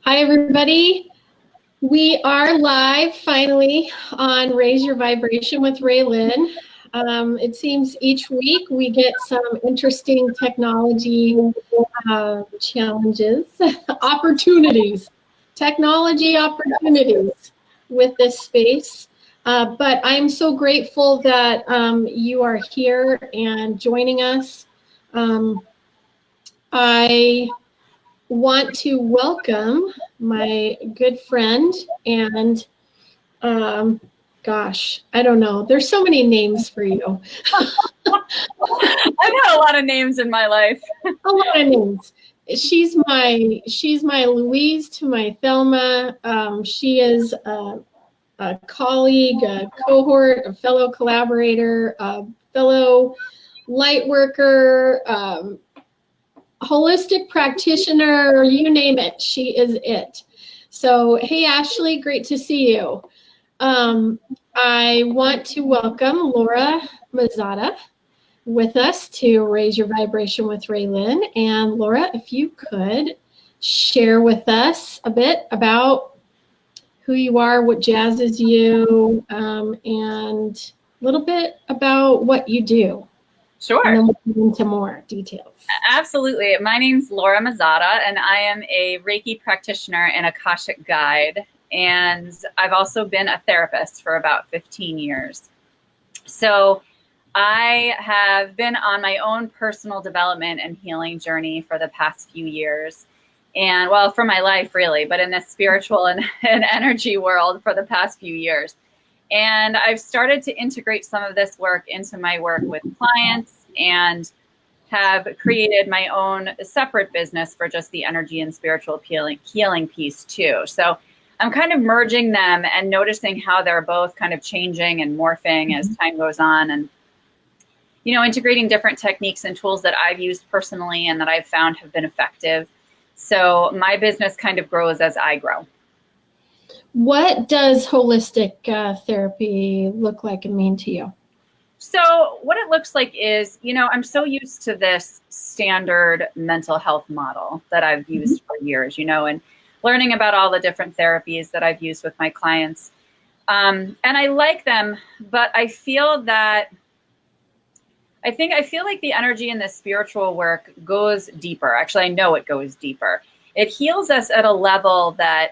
Hi, everybody. We are live finally on Raise Your Vibration with Raelin. It seems each week we get some interesting technology challenges, opportunities, technology opportunities with this space. But I'm so grateful that you are here and joining us. I want to welcome my good friend and I don't know. There's so many names for you. I've had a lot of names in my life. A lot of names. She's my Louise to my Thelma. She is a colleague, a cohort, a fellow collaborator, a fellow light worker, holistic practitioner, you name it, she is it. So, hey, Ashley, great to see you. I want to welcome Laura Mazzata with us to Raise Your Vibration with Raelin. And Laura, if you could share with us a bit about who you are, what jazzes you, and a little bit about what you do. Sure. And then we'll get into more details. Absolutely. My name's Laura Mazzata, and I am a Reiki practitioner and Akashic guide. And I've also been a therapist for about 15 years. So I have been on my own personal development and healing journey for the past few years. And well, for my life, really, but in the spiritual and energy world for the past few years. And I've started to integrate some of this work into my work with clients and have created my own separate business for just the energy and spiritual healing piece too. So I'm kind of merging them and noticing how they're both kind of changing and morphing as time goes on, and integrating different techniques and tools that I've used personally and that I've found have been effective. So my business kind of grows as I grow. What does holistic therapy look like and mean to you? So what it looks like is, I'm so used to this standard mental health model that I've used for years, and learning about all the different therapies that I've used with my clients. And I like them, but I feel like the energy in the spiritual work goes deeper. Actually, I know it goes deeper. It heals us at a level that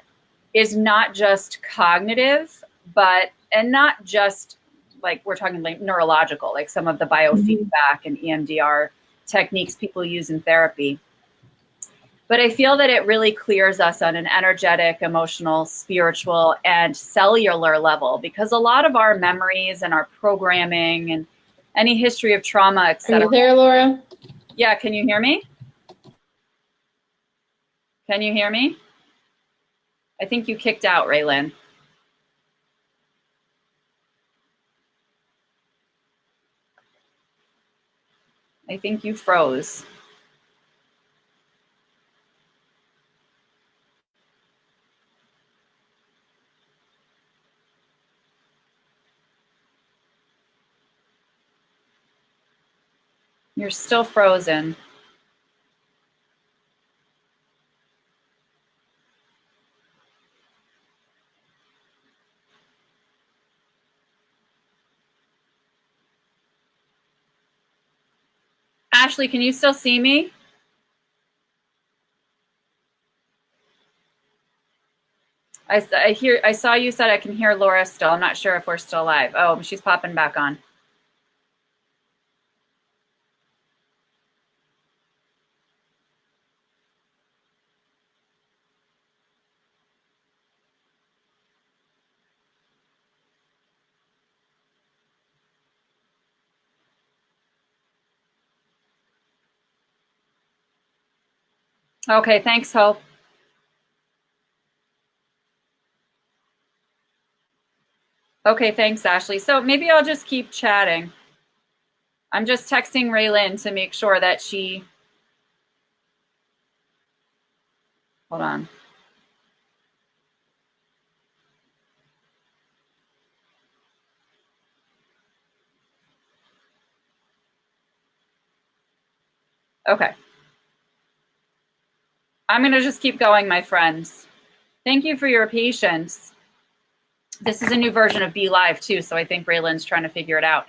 is not just cognitive, and not just like we're talking like neurological, like some of the biofeedback and EMDR techniques people use in therapy. But I feel that it really clears us on an energetic, emotional, spiritual, and cellular level, because a lot of our memories and our programming and any history of trauma, etc. Are you there, Laura? Yeah, can you hear me? Can you hear me? I think you kicked out, Raelin. I think you froze. You're still frozen. Ashley, can you still see me? I saw you said I can hear Laura still. I'm not sure if we're still live. Oh, she's popping back on. Okay, thanks, Hope. Okay, thanks, Ashley. So maybe I'll just keep chatting. I'm just texting Raelin to make sure that she... Hold on. Okay. I'm going to just keep going, my friends. Thank you for your patience. This is a new version of Be Live too, so I think Raelin's trying to figure it out.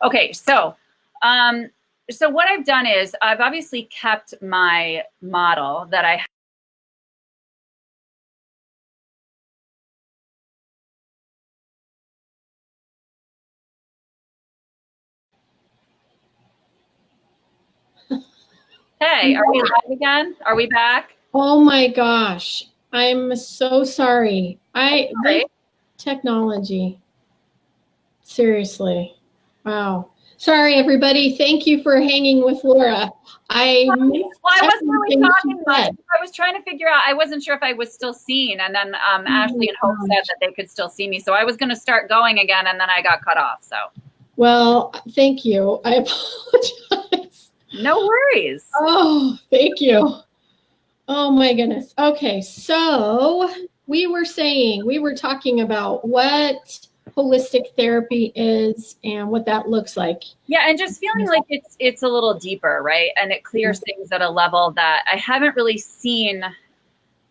Okay, so what I've done is I've obviously kept my model that I Hey, are we live again? Are we back? Oh my gosh. I'm so sorry. This technology. Seriously. Wow. Sorry, everybody. Thank you for hanging with Laura. I wasn't really talking much. I was trying to figure out, I wasn't sure if I was still seen. And then Ashley and Hope said that they could still see me. So I was going to start going again, and then I got cut off. So. Well, thank you. I apologize. No worries. Oh, thank you. Oh my goodness. Okay, so we were talking about what holistic therapy is and what that looks like. Yeah, and just feeling like it's a little deeper, right? And it clears things at a level that I haven't really seen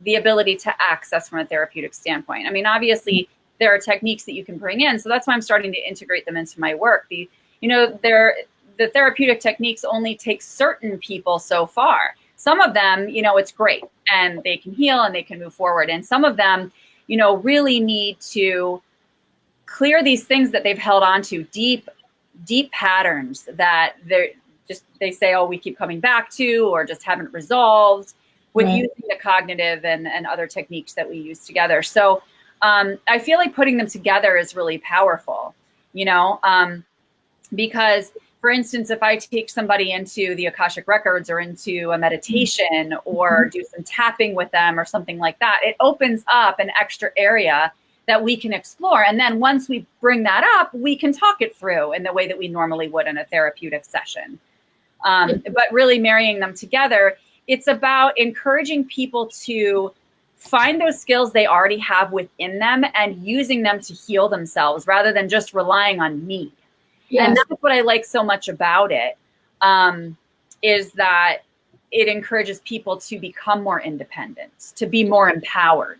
the ability to access from a therapeutic standpoint. I mean, obviously there are techniques that you can bring in, so that's why I'm starting to integrate them into my work. The therapeutic techniques only take certain people so far. Some of them, it's great and they can heal and they can move forward. And some of them, really need to clear these things that they've held on to, deep patterns that they say, oh, we keep coming back to, or just haven't resolved with using the cognitive and other techniques that we use together. So I feel like putting them together is really powerful, because, for instance, if I take somebody into the Akashic Records or into a meditation or do some tapping with them or something like that, it opens up an extra area that we can explore. And then once we bring that up, we can talk it through in the way that we normally would in a therapeutic session. But really marrying them together, it's about encouraging people to find those skills they already have within them and using them to heal themselves rather than just relying on me. Yes. And that's what I like so much about it, is that it encourages people to become more independent, to be more empowered.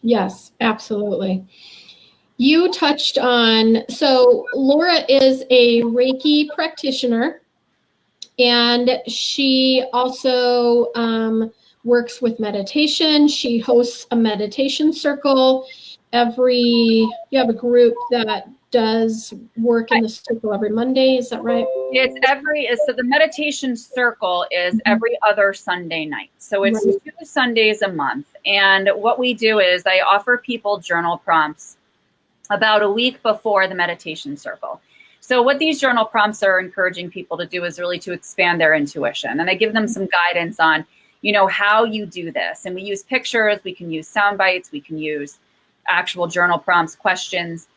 Yes, absolutely. You touched on, so Laura is a Reiki practitioner, and she also works with meditation. She hosts a meditation circle. You have a group that does work in the circle every Monday. Is that right? So the meditation circle is every other Sunday night. So it's 2 Sundays a month. And what we do is I offer people journal prompts about a week before the meditation circle. So what these journal prompts are encouraging people to do is really to expand their intuition. And I give them some guidance on, how you do this. And we use pictures, we can use sound bites, we can use actual journal prompts, questions,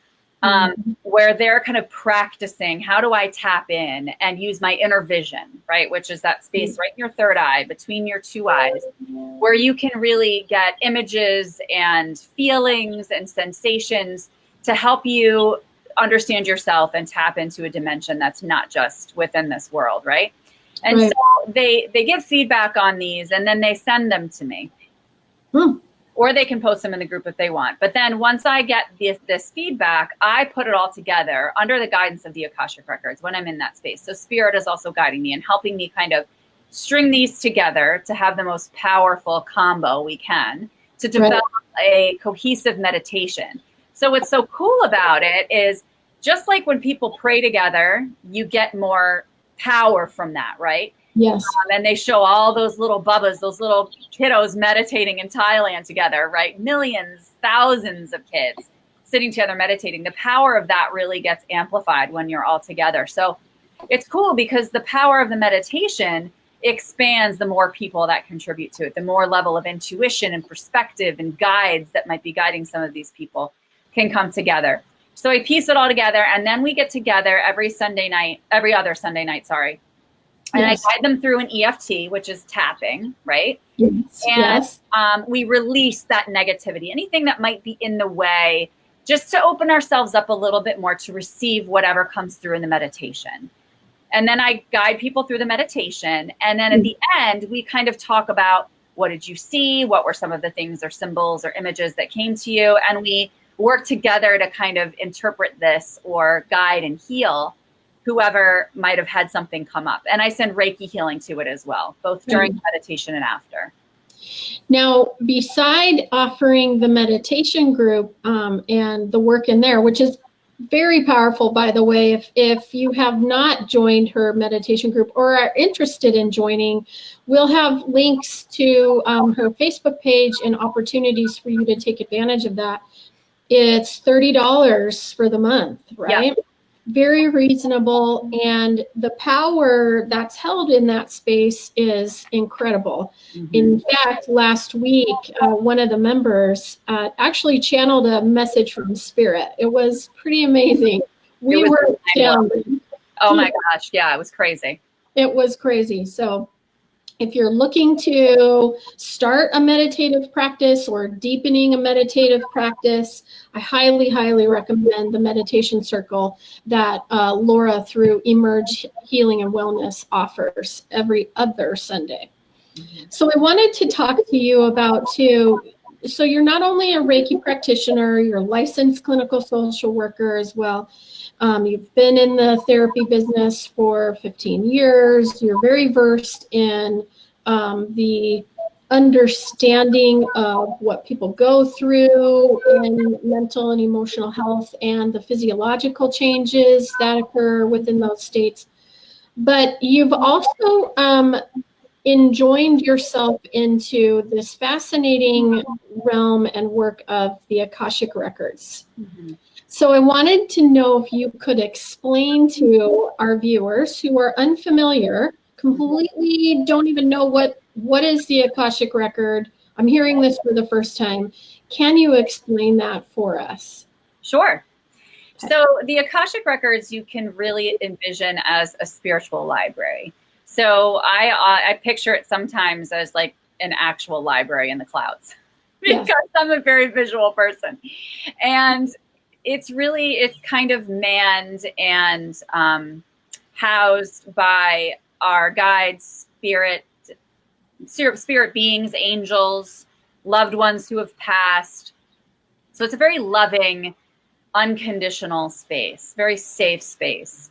where they're kind of practicing, how do I tap in and use my inner vision, right? Which is that space right in your third eye, between your two eyes, where you can really get images and feelings and sensations to help you understand yourself and tap into a dimension that's not just within this world, right? And so they give feedback on these, and then they send them to me. Or they can post them in the group if they want. But then once I get this feedback, I put it all together under the guidance of the Akashic Records when I'm in that space. So Spirit is also guiding me and helping me kind of string these together to have the most powerful combo we can to develop a cohesive meditation. So what's so cool about it is, just like when people pray together, you get more power from that, right? Yes. And they show all those little bubbas, those little kiddos meditating in Thailand together, right? Millions, thousands of kids sitting together meditating. The power of that really gets amplified when you're all together. So it's cool because the power of the meditation expands the more people that contribute to it, the more level of intuition and perspective and guides that might be guiding some of these people can come together. So I piece it all together, and then we get together every other Sunday night, and I guide them through an EFT, which is tapping, right? Yes. And we release that negativity, anything that might be in the way, just to open ourselves up a little bit more to receive whatever comes through in the meditation. And then I guide people through the meditation. And then at the end, we kind of talk about what did you see? What were some of the things or symbols or images that came to you? And we work together to kind of interpret this or guide and heal whoever might have had something come up. And I send Reiki healing to it as well, both during meditation and after. Now, beside offering the meditation group and the work in there, which is very powerful, by the way, if you have not joined her meditation group or are interested in joining, we'll have links to her Facebook page and opportunities for you to take advantage of that. It's $30 for the month, right? Yep. Very reasonable, and the power that's held in that space is incredible. Mm-hmm. In fact, last week, one of the members actually channeled a message from Spirit. It was pretty amazing. We were down. Oh my gosh, yeah, it was crazy. It was crazy. So if you're looking to start a meditative practice or deepening a meditative practice, I highly, highly recommend the meditation circle that Laura through Emerge Healing and Wellness offers every other Sunday. Mm-hmm. So I wanted to talk to you about so you're not only a Reiki practitioner, you're a licensed clinical social worker as well. You've been in the therapy business for 15 years. You're very versed in the understanding of what people go through in mental and emotional health and the physiological changes that occur within those states. But you've also enjoined yourself into this fascinating realm and work of the Akashic Records. Mm-hmm. So I wanted to know if you could explain to our viewers who are unfamiliar, completely don't even know what is the Akashic Record. I'm hearing this for the first time. Can you explain that for us? Sure. So the Akashic Records you can really envision as a spiritual library. So I picture it sometimes as like an actual library in the clouds because I'm a very visual person. And it's kind of manned and housed by our guides, spirit beings, angels, loved ones who have passed. So it's a very loving, unconditional space, very safe space.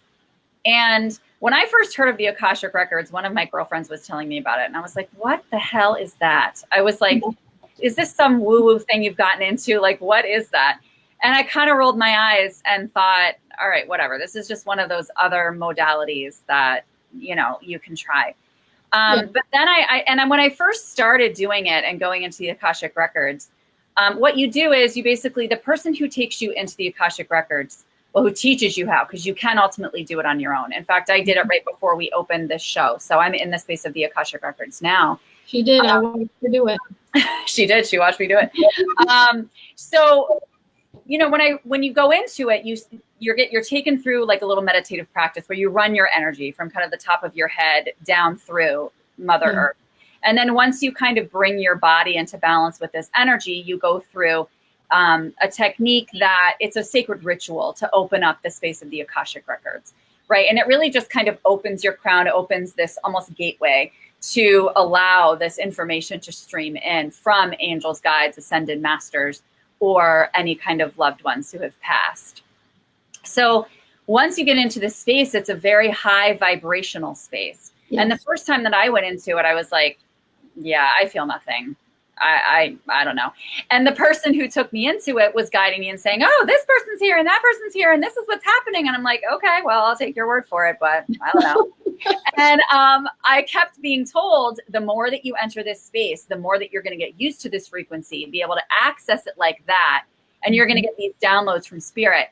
And when I first heard of the Akashic Records, one of my girlfriends was telling me about it. And I was like, what the hell is that? I was like, is this some woo-woo thing you've gotten into? Like, what is that? And I kind of rolled my eyes and thought, all right, whatever. This is just one of those other modalities that, you can try. But then when I first started doing it and going into the Akashic Records, what you do is the person who takes you into the Akashic Records, who teaches you how, because you can ultimately do it on your own. In fact, I did it right before we opened this show. So I'm in the space of the Akashic Records now. She did. I wanted to do it. She did. She watched me do it. So, when you go into it, you're taken through like a little meditative practice where you run your energy from kind of the top of your head down through Mother Earth. And then once you kind of bring your body into balance with this energy, you go through a technique that it's a sacred ritual to open up the space of the Akashic Records, right? And it really just kind of opens your crown, opens this almost gateway to allow this information to stream in from angels, guides, ascended masters, or any kind of loved ones who have passed. So once you get into this space, it's a very high vibrational space. Yes. And the first time that I went into it, I was like, yeah, I feel nothing. I don't know. And the person who took me into it was guiding me and saying, oh, this person's here and that person's here and this is what's happening. And I'm like, okay, well, I'll take your word for it, but I don't know. And I kept being told the more that you enter this space, the more that you're going to get used to this frequency and be able to access it like that. And you're going to get these downloads from spirit.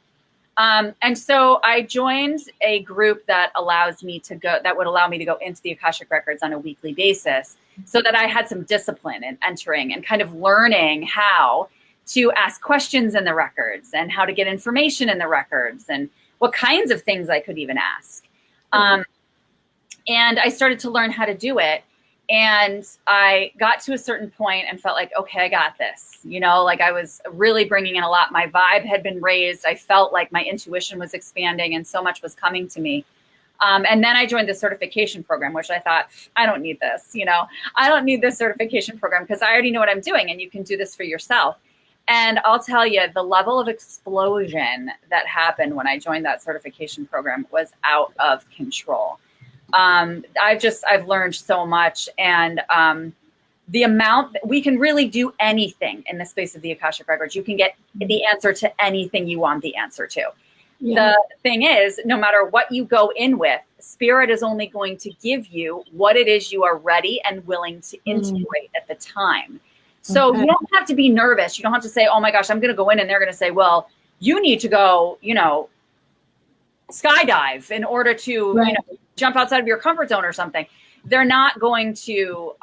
And so I joined a group that would allow me to go into the Akashic Records on a weekly basis so that I had some discipline in entering and kind of learning how to ask questions in the records and how to get information in the records and what kinds of things I could even ask. And I started to learn how to do it. And I got to a certain point and felt like, okay, I got this, like I was really bringing in a lot. My vibe had been raised. I felt like my intuition was expanding and so much was coming to me. And then I joined the certification program, which I thought, I don't need this, I don't need this certification program because I already know what I'm doing, and you can do this for yourself. And I'll tell you, the level of explosion that happened when I joined that certification program was out of control. I've learned so much, and the amount we can really do anything in the space of the Akashic Records. You can get the answer to anything you want the answer to. Yeah. The thing is, no matter what you go in with, Spirit is only going to give you what it is you are ready and willing to integrate at the time. So you don't have to be nervous. You don't have to say, oh my gosh, I'm going to go in and they're going to say, well, you need to go, skydive in order to, jump outside of your comfort zone or something. They're not going to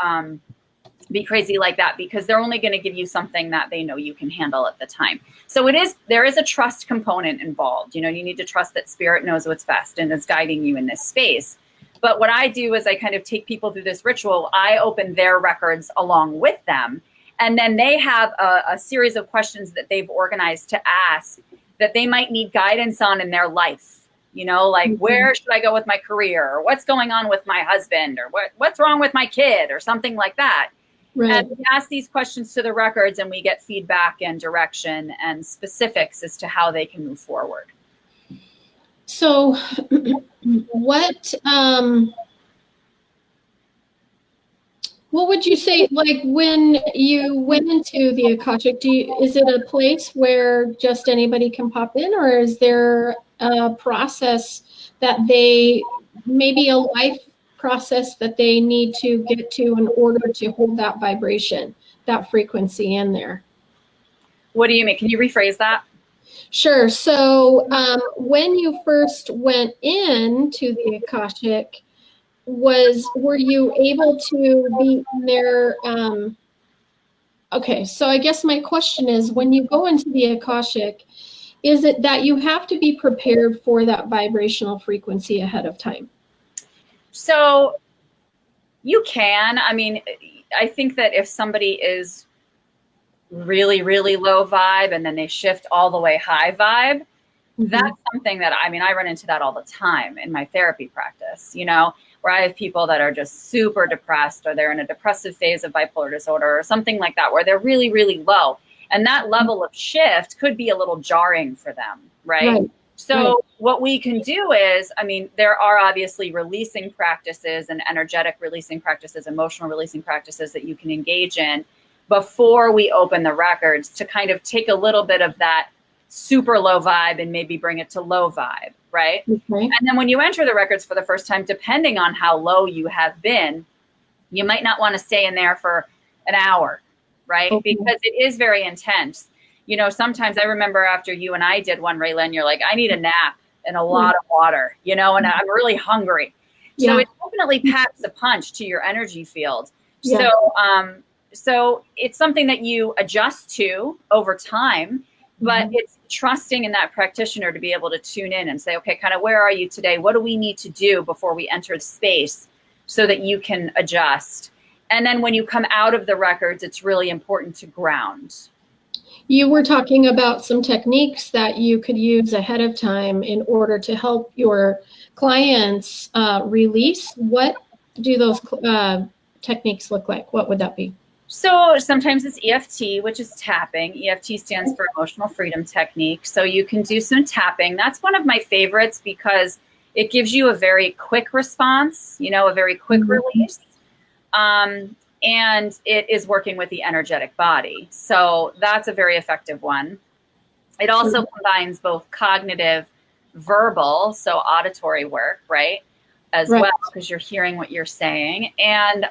be crazy like that, because they're only going to give you something that they know you can handle at the time. So there is a trust component involved. You need to trust that Spirit knows what's best and is guiding you in this space. But what I do is I kind of take people through this ritual. I open their records along with them. And then they have a series of questions that they've organized to ask that they might need guidance on in their life. Like, where should I go with my career? Or what's going on with my husband? Or what's wrong with my kid? Or something like that. Right. And we ask these questions to the records, and we get feedback and direction and specifics as to how they can move forward. So what would you say, like, when you went into the Akashic, is it a place where just anybody can pop in, or is there a process that maybe a life process that they need to get to in order to hold that vibration, that frequency in there? What do you mean? Can you rephrase that? Sure. So when you first went into the Akashic, were you able to be in there? Okay, so I guess my question is, when you go into the Akashic, is it that you have to be prepared for that vibrational frequency ahead of time? So you can. I mean, I think that if somebody is really, really low vibe and then they shift all the way high vibe, that's something that, I run into that all the time in my therapy practice, where I have people that are just super depressed, or they're in a depressive phase of bipolar disorder or something like that, where they're really, really low. And that level of shift could be a little jarring for them, right? So what we can do is, there are obviously releasing practices and energetic releasing practices, emotional releasing practices that you can engage in before we open the records to kind of take a little bit of that super low vibe and maybe bring it to low vibe, right? And then when you enter the records for the first time, depending on how low you have been, you might not want to stay in there for an hour, right? Because it is very intense. Sometimes I remember after you and I did one, Raelin, you're like, I need a nap and a lot of water, and I'm really hungry. So it definitely packs a punch to your energy field. So it's something that you adjust to over time, but it's trusting in that practitioner to be able to tune in and say, okay, kind of, where are you today? What do we need to do before we enter the space so that you can adjust? And then when you come out of the records, it's really important to ground. You were talking about some techniques that you could use ahead of time in order to help your clients release. What do those techniques look like? What would that be? So sometimes it's EFT, which is tapping. EFT stands for Emotional Freedom Technique. So you can do some tapping. That's one of my favorites because it gives you a very quick response, a very quick release. And it is working with the energetic body. So that's a very effective one. It also combines both cognitive, verbal, so auditory work, right, as well, because you're hearing what you're saying, and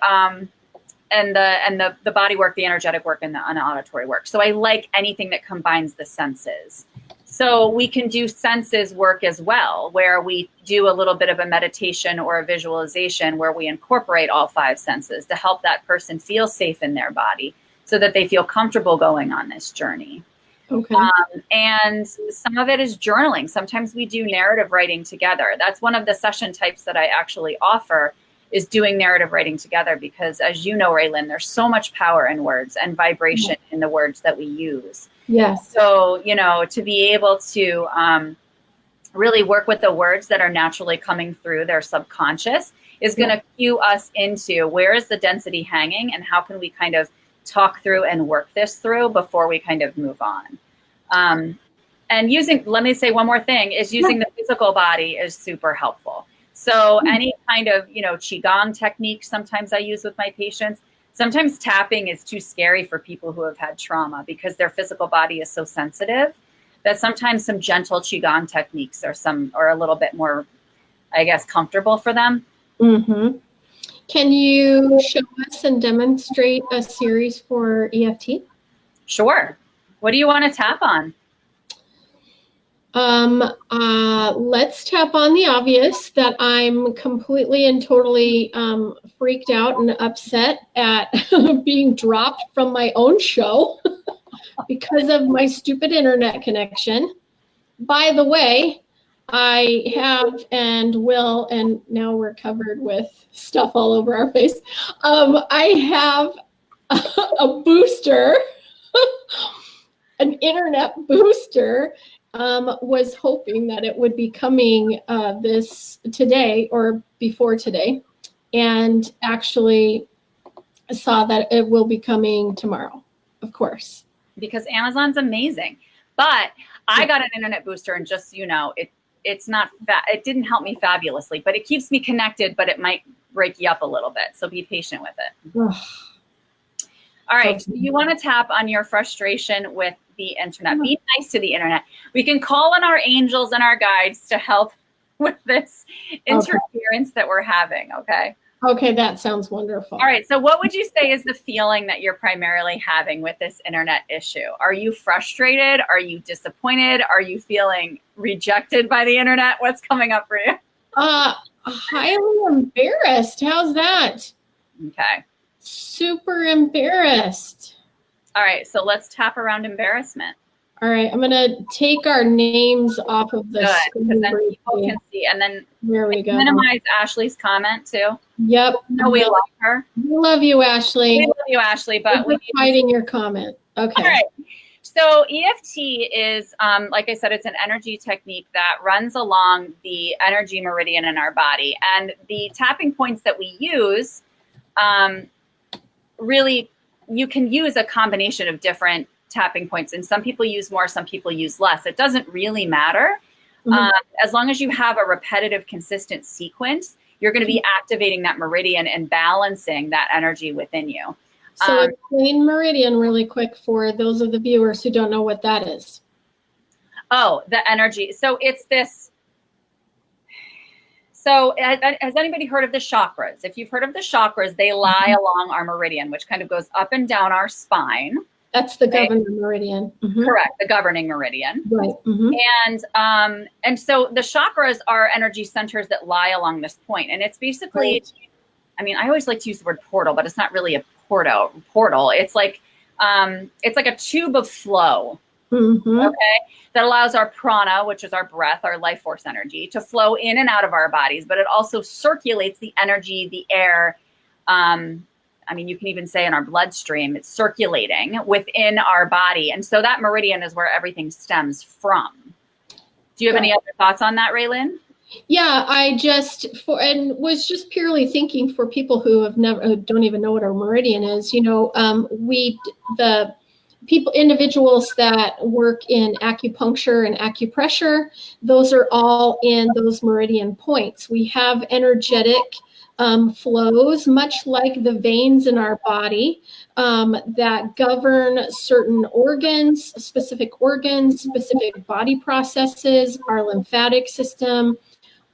the body work, the energetic work, and the auditory work. So I like anything that combines the senses. So we can do senses work as well, where we do a little bit of a meditation or a visualization where we incorporate all 5 senses to help that person feel safe in their body so that they feel comfortable going on this journey. Okay. And some of it is journaling. Sometimes we do narrative writing together. That's one of the session types that I actually offer, is doing narrative writing together, because as you know, Raelin, there's so much power in words and vibration in the words that we use. Yes. So, to be able to really work with the words that are naturally coming through their subconscious is going to cue us into where is the density hanging and how can we kind of talk through and work this through before we kind of move on. And let me say one more thing, is using the physical body is super helpful. So any kind of, Qigong technique sometimes I use with my patients. Sometimes tapping is too scary for people who have had trauma because their physical body is so sensitive that sometimes some gentle Qigong techniques are a little bit more, I guess, comfortable for them. Mm-hmm. Can you show us and demonstrate a series for EFT? Sure. What do you want to tap on? Let's tap on the obvious that I'm completely and totally freaked out and upset at being dropped from my own show because of my stupid internet connection. By the way, I have and will, and now we're covered with stuff all over our face. I have a booster, an internet booster. Was hoping that it would be coming this today or before today, and actually saw that it will be coming tomorrow, of course. Because Amazon's amazing. But I got an internet booster, and just so you know, it didn't help me fabulously, but it keeps me connected, but it might break you up a little bit. So be patient with it. All right, so you want to tap on your frustration with the internet. Be nice to the internet. We can call on our angels and our guides to help with this interference that we're having, okay? Okay, that sounds wonderful. All right, so what would you say is the feeling that you're primarily having with this internet issue? Are you frustrated? Are you disappointed? Are you feeling rejected by the internet? What's coming up for you? Highly embarrassed. How's that? Okay. Super embarrassed. All right, so let's tap around embarrassment. All right, I'm gonna take our names off of the screen. Because then people can see, and then there we go. Minimize Ashley's comment too. Yep. No, we love her. We love you, Ashley. We love you, Ashley, but we're hiding your comment. Okay. All right. So EFT is, like I said, it's an energy technique that runs along the energy meridian in our body, and the tapping points that we use, really, you can use a combination of different tapping points, and some people use more, some people use less. It doesn't really matter. As long as you have a repetitive, consistent sequence, you're going to be activating that meridian and balancing that energy within you. So explain meridian really quick for those of the viewers who don't know what that is. Oh, the energy. So it's this. So has anybody heard of the chakras? If you've heard of the chakras, they lie along our meridian, which kind of goes up and down our spine. That's the governing meridian. Correct, the governing meridian. Right. And so the chakras are energy centers that lie along this point. And it's basically, I mean, I always like to use the word portal, but it's not really a portal. It's like a tube of flow. Okay, that allows our prana, which is our breath, our life force energy, to flow in and out of our bodies, but it also circulates the energy, the air. I mean, you can even say in our bloodstream, it's circulating within our body. And so that meridian is where everything stems from. Do you have any other thoughts on that, Raelin? Yeah, I was just purely thinking for people who don't even know what our meridian is. Individuals that work in acupuncture and acupressure, those are all in those meridian points. We have energetic flows, much like the veins in our body, that govern certain organs, specific body processes, our lymphatic system,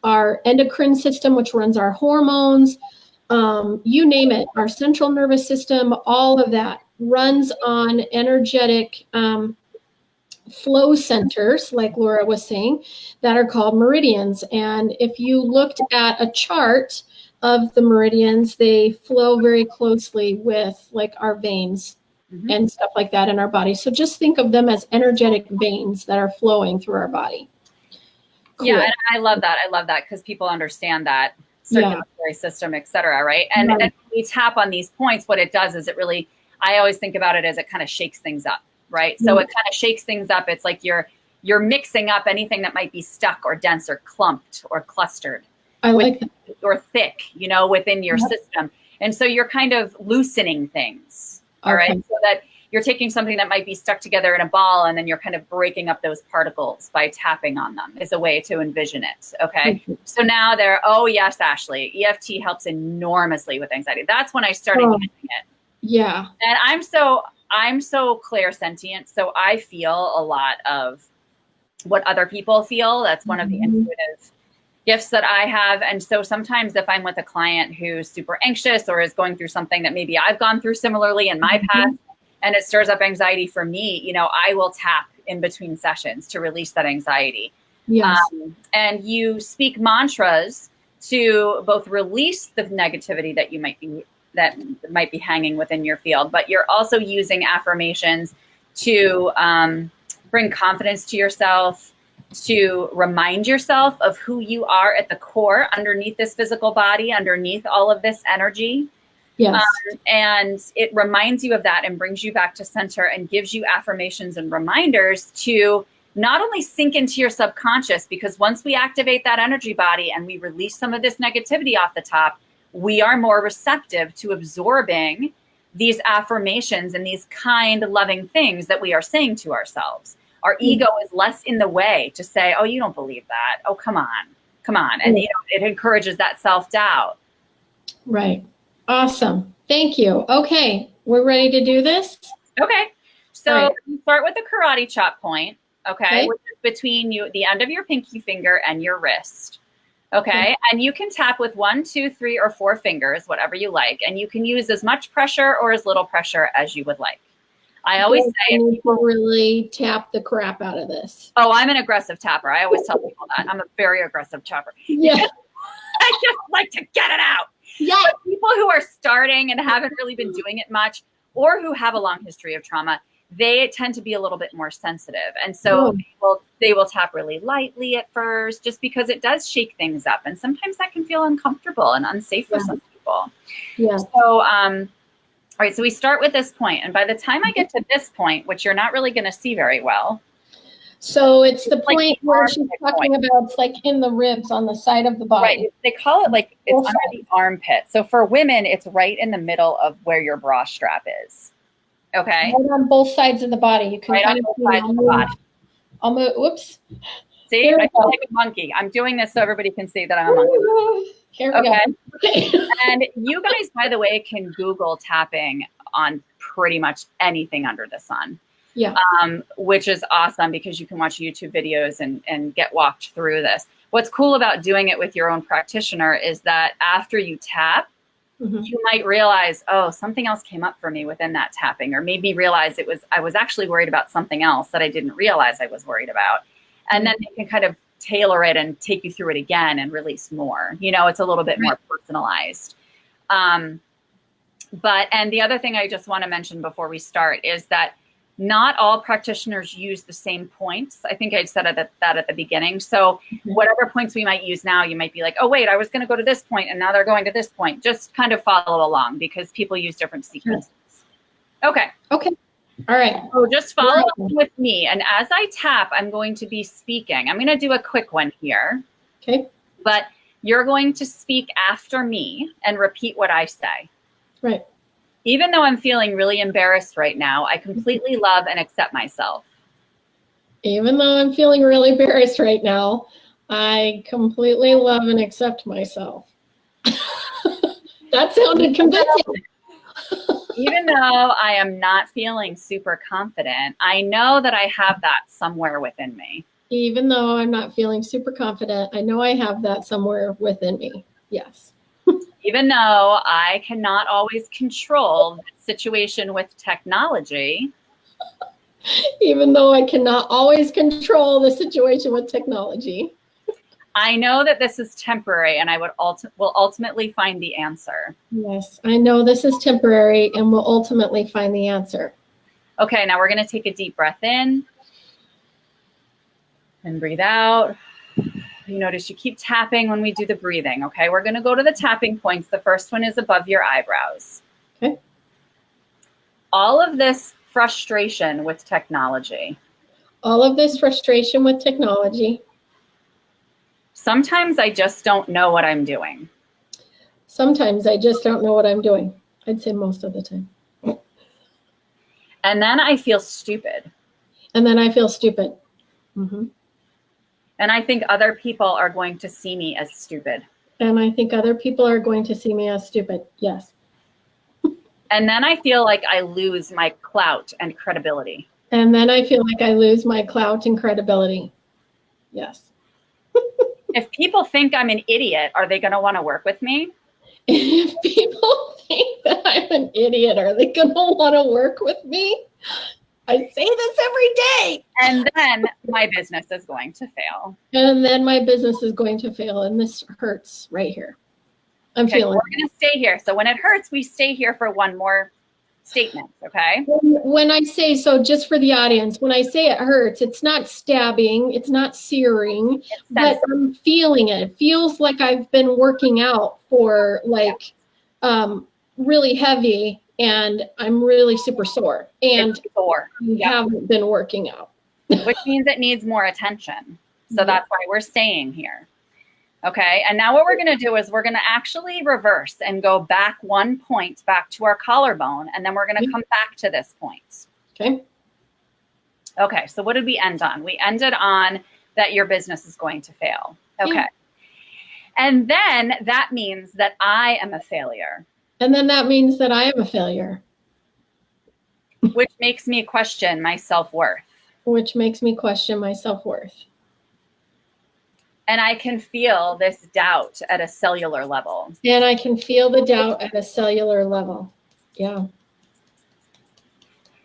our endocrine system, which runs our hormones, you name it, our central nervous system, all of that runs on energetic flow centers, like Laura was saying, that are called meridians. And if you looked at a chart of the meridians, they flow very closely with like our veins and stuff like that in our body. So just think of them as energetic veins that are flowing through our body. Cool. Yeah, and I love that. I love that because people understand that circulatory system, et cetera, right? And when we tap on these points, what it does is it really, I always think about it as it kind of shakes things up, right? So it kind of shakes things up. It's like you're you're mixing up anything that might be stuck or dense or clumped or clustered. I like that. Or thick, within your system. And so you're kind of loosening things. All right. So that you're taking something that might be stuck together in a ball, and then you're kind of breaking up those particles by tapping on them is a way to envision it. Okay. So now oh yes, Ashley, EFT helps enormously with anxiety. That's when I started using it. Yeah. And I'm so clairsentient. So I feel a lot of what other people feel. That's one of the intuitive gifts that I have. And so sometimes if I'm with a client who's super anxious or is going through something that maybe I've gone through similarly in my past, and it stirs up anxiety for me, I will tap in between sessions to release that anxiety. Yes. And you speak mantras to both release the negativity that might be hanging within your field, but you're also using affirmations to bring confidence to yourself, to remind yourself of who you are at the core, underneath this physical body, underneath all of this energy. Yes. And it reminds you of that and brings you back to center and gives you affirmations and reminders to not only sink into your subconscious, because once we activate that energy body and we release some of this negativity off the top, we are more receptive to absorbing these affirmations and these kind, loving things that we are saying to ourselves. Our ego is less in the way to say, oh, you don't believe that. Oh, come on. And it encourages that self-doubt. Right. Awesome. Thank you. Okay. We're ready to do this? Okay. So you start with the karate chop point, okay? Which is between the end of your pinky finger and your wrist. Okay. And you can tap with 1, 2, 3, or 4 fingers, whatever you like. And you can use as much pressure or as little pressure as you would like. I always say people really tap the crap out of this. Oh, I'm an aggressive tapper. I always tell people that. I'm a very aggressive tapper. Yeah. I just like to get it out. Yeah. But people who are starting and haven't really been doing it much, or who have a long history of trauma, they tend to be a little bit more sensitive. And so they will tap really lightly at first, just because it does shake things up. And sometimes that can feel uncomfortable and unsafe for some people. Yeah. So, all right, so we start with this point, and by the time I get to this point, which you're not really going to see very well. So it's the point where she's talking about, it's like in the ribs on the side of the body. Right, they call it like it's under the armpit. So for women, it's right in the middle of where your bra strap is. Okay? Right on both sides of the body. You can right on both sides of the body. I'll move, whoops. See, I feel like a monkey. I'm doing this so everybody can see that I'm a monkey. Here we go. Okay. And you guys, by the way, can Google tapping on pretty much anything under the sun. Yeah. Which is awesome because you can watch YouTube videos and get walked through this. What's cool about doing it with your own practitioner is that after you tap, you might realize, oh, something else came up for me within that tapping, or made me realize I was actually worried about something else that I didn't realize I was worried about. And then they can kind of tailor it and take you through it again and release more. It's a little bit more personalized. And the other thing I just want to mention before we start is that not all practitioners use the same points. I think I said that at the beginning. So whatever points we might use now, you might be like, oh, wait, I was going to go to this point and now they're going to this point. Just kind of follow along because people use different sequences. Okay. Okay. All right. So just follow along with me. And as I tap, I'm going to be speaking. I'm going to do a quick one here. Okay. But you're going to speak after me and repeat what I say. Right. Even though I'm feeling really embarrassed right now, I completely love and accept myself. Even though I'm feeling really embarrassed right now, I completely love and accept myself. That sounded convincing. Even though I am not feeling super confident, I know that I have that somewhere within me. Even though I'm not feeling super confident, I know I have that somewhere within me. Yes. Even though I cannot always control the situation with technology. Even though I cannot always control the situation with technology. I know that this is temporary and I will ultimately find the answer. Yes, I know this is temporary and will ultimately find the answer. Okay, now we're going to take a deep breath in and breathe out. You notice you keep tapping when we do the breathing, okay? We're going to go to the tapping points. The first one is above your eyebrows. Okay. All of this frustration with technology. all of this frustration with technology. Sometimes I just don't know what I'm doing. Sometimes I just don't know what I'm doing. I'd say most of the time. And then I feel stupid. And then I feel stupid. Mm-hmm. And I think other people are going to see me as stupid. And I think other people are going to see me as stupid. Yes. And then I feel like I lose my clout and credibility. And then I feel like I lose my clout and credibility. Yes. If people think I'm an idiot, are they going to want to work with me? If people think that I'm an idiot, are they going to want to work with me? I say this every day. And then my business is going to fail. And then my business is going to fail. And this hurts right here. I'm feeling. We're going to stay here. So when it hurts, we stay here for one more statement. Okay. When I say, so just for the audience, when I say it hurts, it's not stabbing, it's not searing, but I'm feeling it. It feels like I've been working out for like really heavy, and I'm really super sore, and I haven't been working out. Which means it needs more attention. So that's why we're staying here. Okay. And now what we're going to do is we're going to actually reverse and go back 1 point back to our collarbone. And then we're going to come back to this point. Okay. Okay. So what did we end on? We ended on that your business is going to fail. Okay. Yeah. And then that means that I am a failure. And then that means that I am a failure. Which makes me question my self-worth. Which makes me question my self-worth. And I can feel this doubt at a cellular level. And I can feel the doubt at a cellular level. Yeah.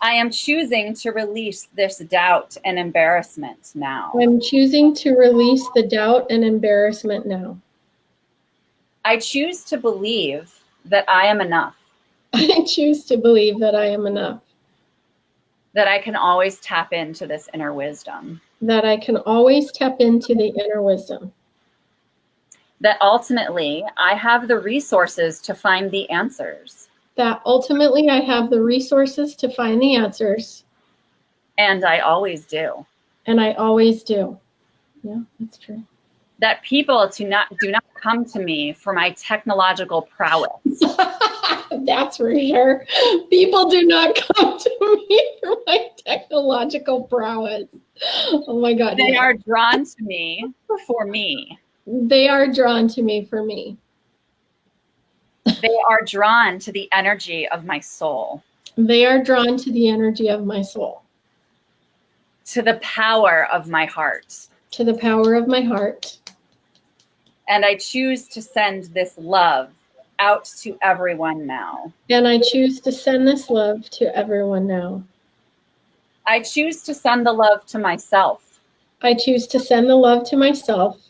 I am choosing to release this doubt and embarrassment now. I'm choosing to release the doubt and embarrassment now. I choose to believe that I am enough. I choose to believe that I am enough. That I can always tap into this inner wisdom. That I can always tap into the inner wisdom. That ultimately I have the resources to find the answers. That ultimately I have the resources to find the answers. And I always do. And I always do. Yeah, that's true. That people do not come to me for my technological prowess. That's for sure. People do not come to me for my technological prowess. Oh my God. They are drawn to me for me. They are drawn to me for me. They are drawn to the energy of my soul. They are drawn to the energy of my soul. To the power of my heart. To the power of my heart. And I choose to send this love out to everyone now. And I choose to send this love to everyone now. I choose to send the love to myself. I choose to send the love to myself.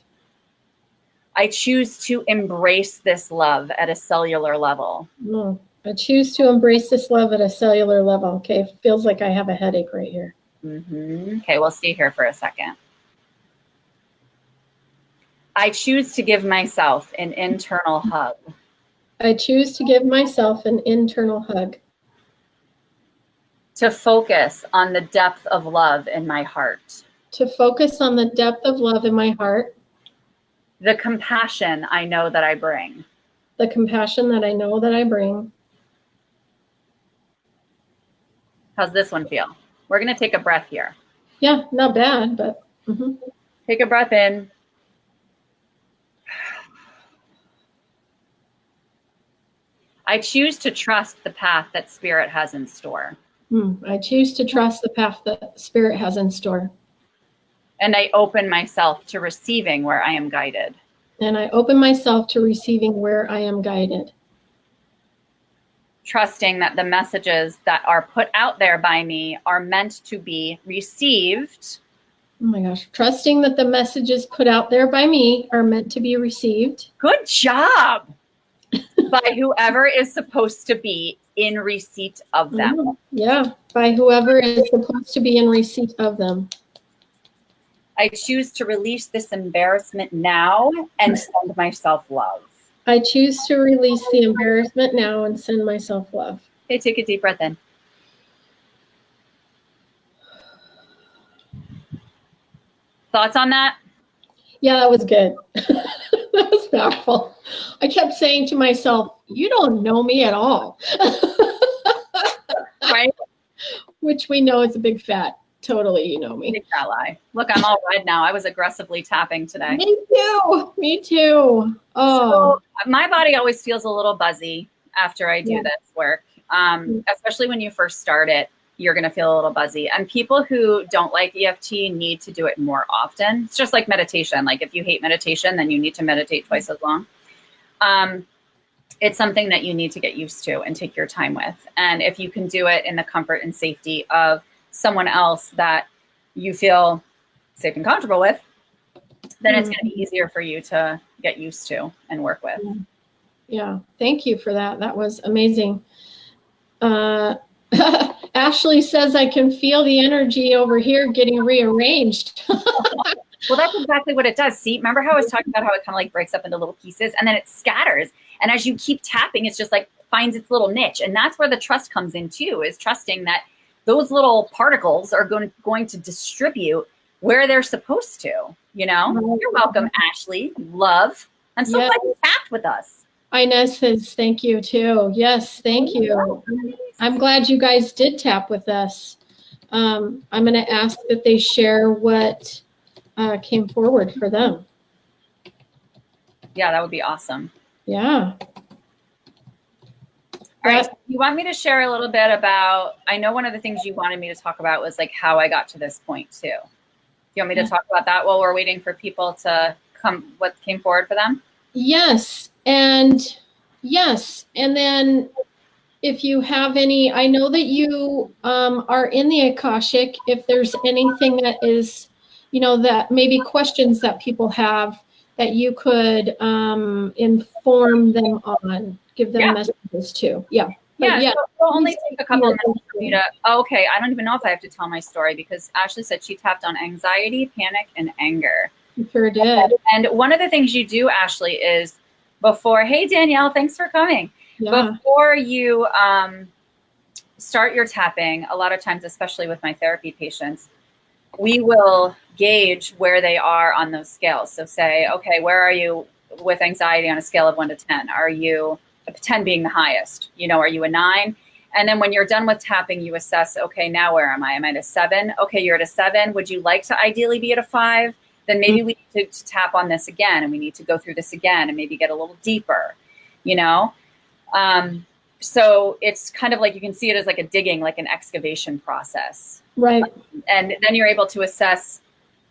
I choose to embrace this love at a cellular level. No, I choose to embrace this love at a cellular level. Okay, feels like I have a headache right here. Okay, we'll stay here for a second. I choose to give myself an internal hug. I choose to give myself an internal hug. To focus on the depth of love in my heart. To focus on the depth of love in my heart. The compassion I know that I bring. The compassion that I know that I bring. How's this one feel? We're going to take a breath here. Yeah, not bad, but. Take a breath in. I choose to trust the path that Spirit has in store. I choose to trust the path that Spirit has in store. And I open myself to receiving where I am guided. And I open myself to receiving where I am guided. Trusting that the messages that are put out there by me are meant to be received. Oh my gosh. Trusting that the messages put out there by me are meant to be received. Good job. By whoever is supposed to be in receipt of them. Yeah, by whoever is supposed to be in receipt of them. I choose to release this embarrassment now and send myself love. I choose to release the embarrassment now and send myself love. Okay, take a deep breath in. Thoughts on that? Yeah, that was good. That was powerful. I kept saying to myself, you don't know me at all. Right? Which we know is a big fat, totally, you know me. Big fat lie. Look, I'm all red now. I was aggressively tapping today. Me too. Me too. So my body always feels a little buzzy after I do this work, especially when you first start it. You're going to feel a little buzzy. And people who don't like EFT need to do it more often. It's just like meditation. Like if you hate meditation, then you need to meditate twice as long. It's something that you need to get used to and take your time with. And if you can do it in the comfort and safety of someone else that you feel safe and comfortable with, then it's going to be easier for you to get used to and work with. Yeah. Thank you for that. That was amazing. Ashley says, I can feel the energy over here getting rearranged. Well, that's exactly what it does. See, remember how I was talking about how it kind of like breaks up into little pieces and then it scatters. And as you keep tapping, it's just like finds its little niche. And that's where the trust comes in too, is trusting that those little particles are going to distribute where they're supposed to, you know? You're welcome, Ashley. Love. I'm so glad you tapped with us. Inez says thank you too. Yes, thank you. I'm glad you guys did tap with us. I'm going to ask that they share what came forward for them. Yeah, that would be awesome. Yeah. All right. So you want me to share a little bit about, I know one of the things you wanted me to talk about was like how I got to this point too. Do you want me to talk about that while we're waiting for people to come, what came forward for them? Yes. And then if you have any, I know that you are in the Akashic. If there's anything that is, you know, that maybe questions that people have that you could inform them on, give them messages to. Yeah. Yeah, so it'll only take a couple of minutes for me to, okay, I don't even know if I have to tell my story because Ashley said she tapped on anxiety, panic, and anger. You sure did. And one of the things you do, Ashley, is before, hey, Danielle, thanks for coming. Yeah. Before you start your tapping, a lot of times, especially with my therapy patients, we will gauge where they are on those scales. So say, okay, where are you with anxiety on a scale of 1 to 10? Are you 10 being the highest? You know, are you a 9? And then when you're done with tapping, you assess, okay, now where am I? Am I at a 7? Okay, you're at a 7. Would you like to ideally be at a 5? Then maybe we need to tap on this again, and we need to go through this again and maybe get a little deeper, you know? So it's kind of like, you can see it as like a digging, like an excavation process. Right. And then you're able to assess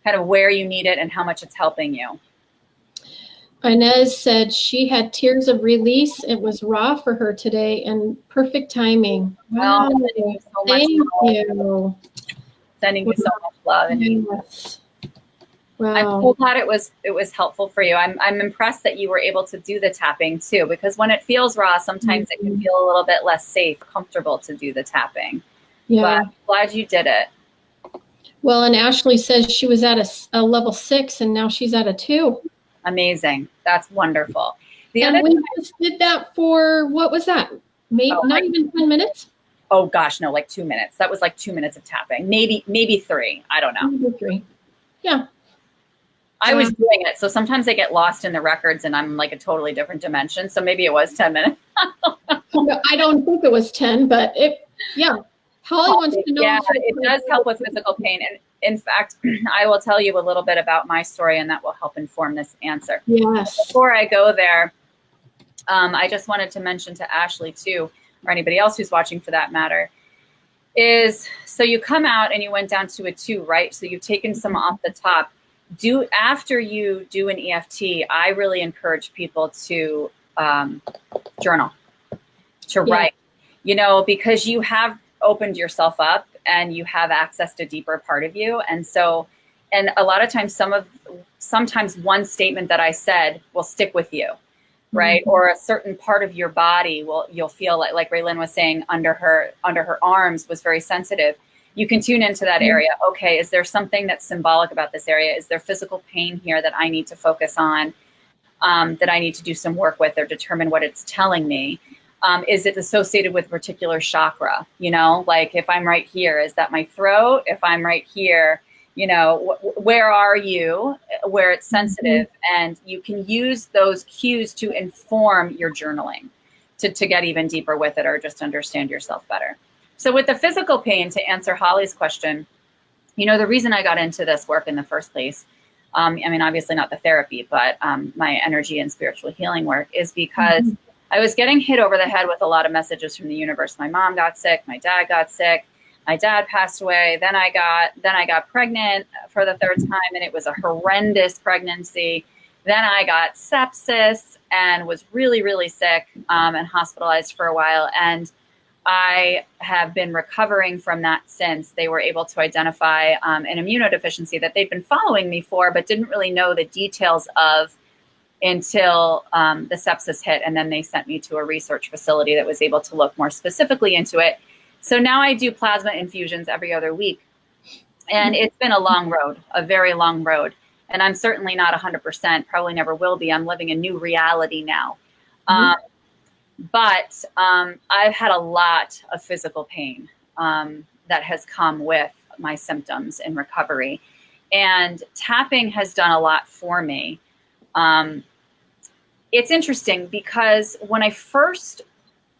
kind of where you need it and how much it's helping you. Inez said she had tears of release. It was raw for her today and perfect timing. Wow. Oh, thank you so much. Thank you. Sending you so much love. And yes. Wow. I'm so glad it was helpful for you. I'm impressed that you were able to do the tapping too, because when it feels raw, sometimes it can feel a little bit less safe, comfortable to do the tapping. Yeah. But I'm glad you did it. Well, and Ashley says she was at a level 6 and now she's at a 2. Amazing. That's wonderful. And we just did that for, what was that? Maybe not even 10 minutes? Oh gosh, no, like 2 minutes. That was like 2 minutes of tapping. Maybe 3. I don't know. Maybe 3. Yeah. I was doing it. So sometimes I get lost in the records and I'm like a totally different dimension. So maybe it was 10 minutes. I don't think it was 10, but Holly wants to know. Yeah, it does help with physical pain. And in fact, I will tell you a little bit about my story and that will help inform this answer. Yes. Before I go there, I just wanted to mention to Ashley too, or anybody else who's watching for that matter, is so you come out and you went down to a 2, right? So you've taken some off the top. After you do an EFT, I really encourage people to journal, to write, you know, because you have opened yourself up and you have access to a deeper part of you. And so, and a lot of times, sometimes one statement that I said will stick with you, right? Mm-hmm. Or a certain part of your body you'll feel like Raelin was saying under her arms was very sensitive. You can tune into that area. Okay, is there something that's symbolic about this area? Is there physical pain here that I need to focus on, that I need to do some work with or determine what it's telling me? Is it associated with a particular chakra? You know, like if I'm right here, is that my throat? If I'm right here, where are you, where it's sensitive, and you can use those cues to inform your journaling to get even deeper with it or just understand yourself better. So with the physical pain, to answer Holly's question, the reason I got into this work in the first place, obviously not the therapy, but my energy and spiritual healing work, is because I was getting hit over the head with a lot of messages from the universe. My mom got sick, my dad got sick, my dad passed away. Then I got pregnant for the third time, and it was a horrendous pregnancy. Then I got sepsis and was really, really sick and hospitalized for a while. And I have been recovering from that since. They were able to identify an immunodeficiency that they'd been following me for, but didn't really know the details of until the sepsis hit. And then they sent me to a research facility that was able to look more specifically into it. So now I do plasma infusions every other week. And it's been a long road, a very long road. And I'm certainly not 100%, probably never will be. I'm living a new reality now. But I've had a lot of physical pain that has come with my symptoms in recovery. And tapping has done a lot for me. It's interesting because when I first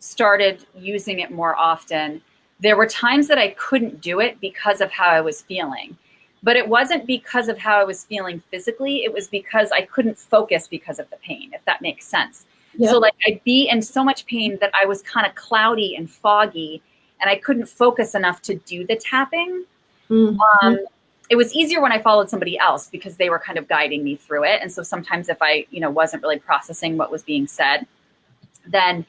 started using it more often, there were times that I couldn't do it because of how I was feeling. But it wasn't because of how I was feeling physically. It was because I couldn't focus because of the pain, if that makes sense. Yep. So like I'd be in so much pain that I was kind of cloudy and foggy, and I couldn't focus enough to do the tapping. It was easier when I followed somebody else because they were kind of guiding me through it. And so sometimes if I, wasn't really processing what was being said, then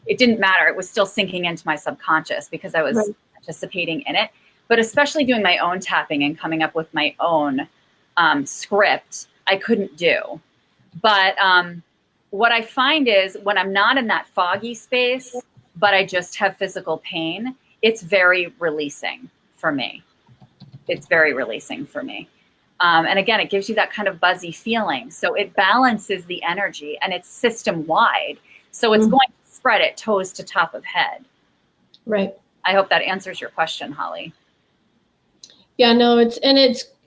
it didn't matter. It was still sinking into my subconscious because I was participating in it. But especially doing my own tapping and coming up with my own script, I couldn't do. But what I find is when I'm not in that foggy space, but I just have physical pain, it's very releasing for me. It's very releasing for me. And again, it gives you that kind of buzzy feeling. So it balances the energy, and it's system wide. So it's going to spread it toes to top of head. Right. I hope that answers your question, Holly. Yeah, no,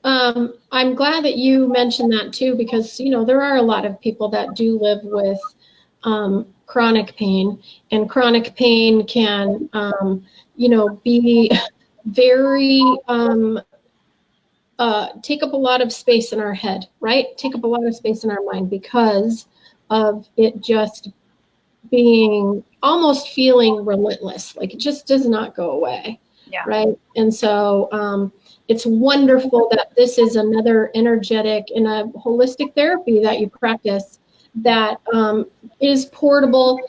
I'm glad that you mentioned that too, because, there are a lot of people that do live with chronic pain, and chronic pain can, be very, take up a lot of space in our head, right? Take up a lot of space in our mind because of it just being almost feeling relentless. Like it just does not go away. Yeah. Right. And so it's wonderful that this is another energetic and a holistic therapy that you practice that is portable.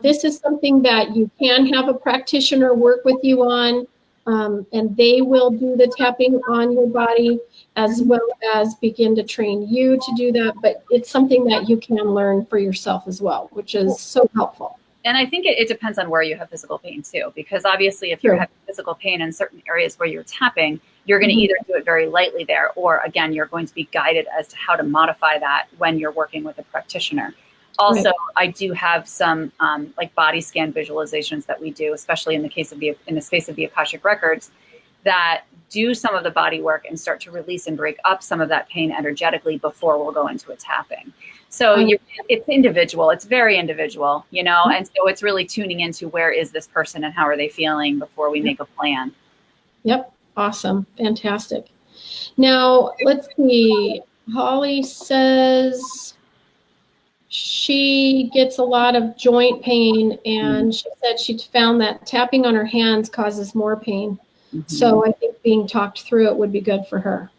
This is something that you can have a practitioner work with you on, and they will do the tapping on your body as well as begin to train you to do that. But it's something that you can learn for yourself as well, which is so helpful. And I think it depends on where you have physical pain too, because obviously if you're having physical pain in certain areas where you're tapping, you're going to either do it very lightly there, or again, you're going to be guided as to how to modify that when you're working with a practitioner. Also, I do have some like body scan visualizations that we do, especially in the space of the Akashic records, that do some of the body work and start to release and break up some of that pain energetically before we'll go into a tapping. So it's individual. It's very individual, and so it's really tuning into where is this person and how are they feeling before we make a plan. Yep. Awesome. Fantastic. Now, let's see. Holly says she gets a lot of joint pain, and she said she found that tapping on her hands causes more pain. So I think being talked through it would be good for her.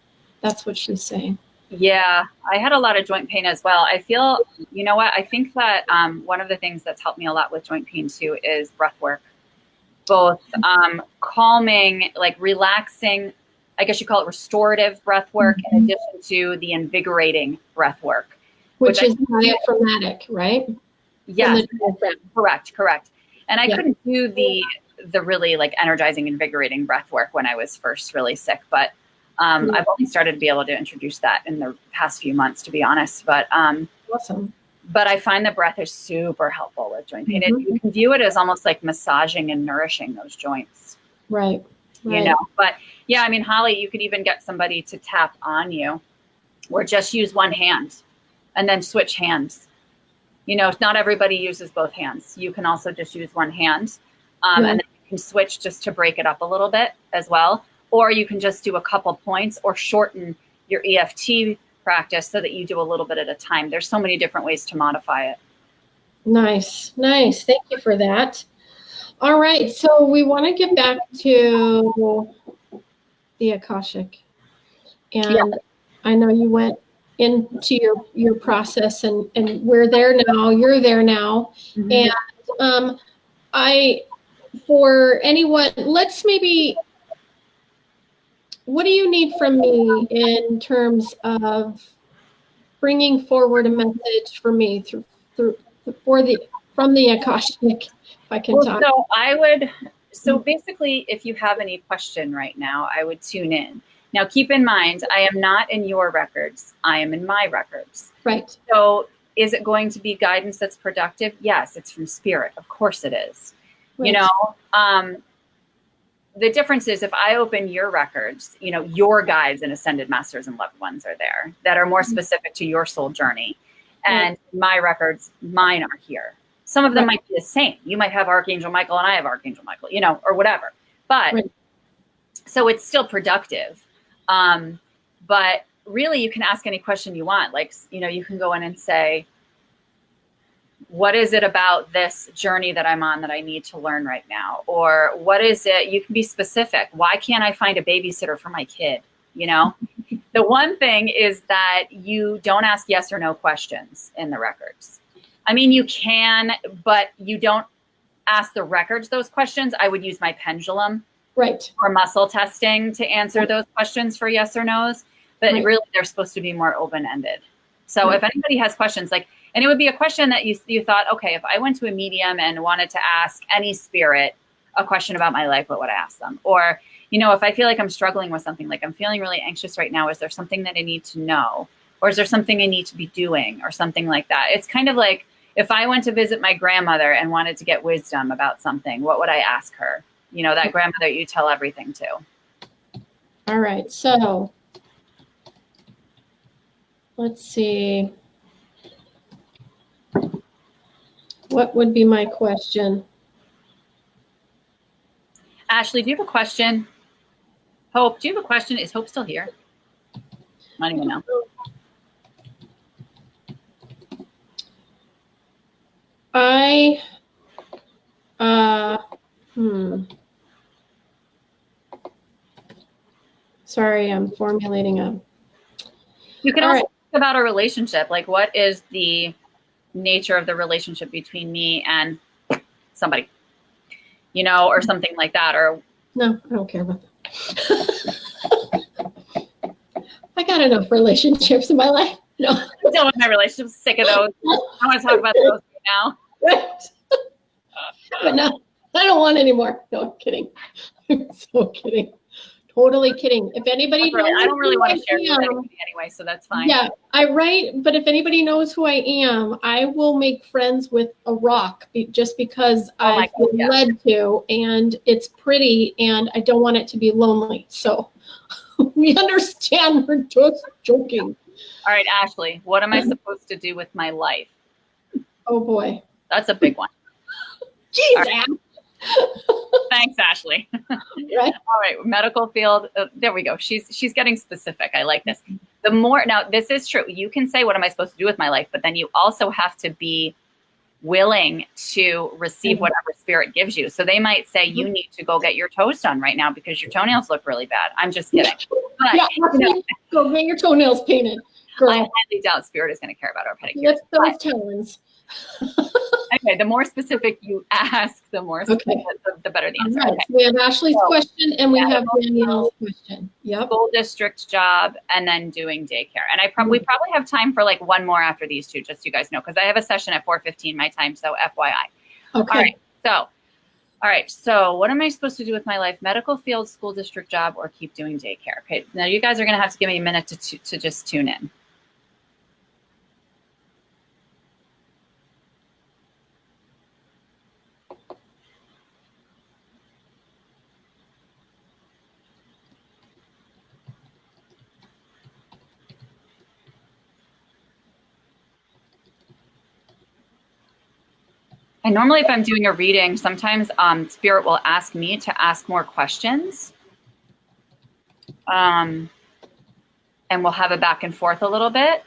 That's what she's saying. Yeah, I had a lot of joint pain as well. I feel, I think that one of the things that's helped me a lot with joint pain too is breath work. Both calming, like relaxing, I guess you call it restorative breath work, in addition to the invigorating breath work. Which is diaphragmatic, right? Yes, correct. And I couldn't do the really like energizing, invigorating breath work when I was first really sick, but I've only started to be able to introduce that in the past few months, to be honest. But awesome. But I find the breath is super helpful with joint pain. You can view it as almost like massaging and nourishing those joints. Right. Right. But yeah, I mean, Holly, you could even get somebody to tap on you or just use one hand and then switch hands. Not everybody uses both hands. You can also just use one hand, and then you can switch just to break it up a little bit as well. Or you can just do a couple points or shorten your EFT practice so that you do a little bit at a time. There's so many different ways to modify it. Nice. Thank you for that. All right. So we want to get back to the Akashic. And I know you went into your process and we're there now, you're there now. Mm-hmm. And for anyone, what do you need from me in terms of bringing forward a message for me from the Akashic, if I can talk? So basically, if you have any question right now, I would tune in. Now, keep in mind, I am not in your records. I am in my records. Right. So is it going to be guidance that's productive? Yes, it's from spirit. Of course it is. Right. The difference is if I open your records, your guides and ascended masters and loved ones are there that are more specific to your soul journey. And my records, mine are here. Some of them might be the same. You might have Archangel Michael and I have Archangel Michael, or whatever. But so it's still productive. But really you can ask any question you want. Like, you can go in and say, what is it about this journey that I'm on that I need to learn right now? Or what is it? You can be specific. Why can't I find a babysitter for my kid? The one thing is that you don't ask yes or no questions in the records. I mean, you can, but you don't ask the records those questions. I would use my pendulum or muscle testing to answer those questions for yes or no's. But really, they're supposed to be more open-ended. So if anybody has questions, and it would be a question that you thought, okay, if I went to a medium and wanted to ask any spirit a question about my life, what would I ask them? Or, if I feel like I'm struggling with something, like I'm feeling really anxious right now, is there something that I need to know? Or is there something I need to be doing or something like that? It's kind of like if I went to visit my grandmother and wanted to get wisdom about something, what would I ask her? That grandmother you tell everything to. All right. So let's see. What would be my question? Ashley, do you have a question? Hope, do you have a question? Is Hope still here? I don't even know. Sorry, I'm formulating a. You can also talk about a relationship. Like, what is the nature of the relationship between me and somebody? Or something like that. Or no, I don't care about that. I got enough relationships in my life. No, I'm done with my relationships. Sick of those. I want to talk about those right now. But no, I don't want any more. No, I'm kidding. I'm so kidding. Totally kidding. If anybody I don't really want to share with anybody anyway, so that's fine. Yeah, but if anybody knows who I am, I will make friends with a rock just because I feel led to, and it's pretty, and I don't want it to be lonely. So we understand. We're just joking. All right, Ashley, what am I supposed to do with my life? Oh boy, that's a big one. Jeez, right. Thanks, Ashley. Right. All right, medical field. There we go. She's getting specific. I like this. Now, this is true. You can say, what am I supposed to do with my life? But then you also have to be willing to receive whatever spirit gives you. So they might say, you need to go get your toes done right now because your toenails look really bad. I'm just kidding. But, go get your toenails painted. Girl. I highly doubt spirit is going to care about our pedicures. Lift those talons. Okay, the more specific you ask, the more specific, the better the answer. Right. Okay. We have Ashley's question and we have Danielle's question. Yep. School district job and then doing daycare. And we probably have time for like one more after these two, just so you guys know, because I have a session at 4:15 my time, so FYI. Okay. All right. So what am I supposed to do with my life? Medical field, school district job, or keep doing daycare? Okay. Now you guys are going to have to give me a minute to just tune in. And normally if I'm doing a reading, sometimes Spirit will ask me to ask more questions. And we'll have a back and forth a little bit.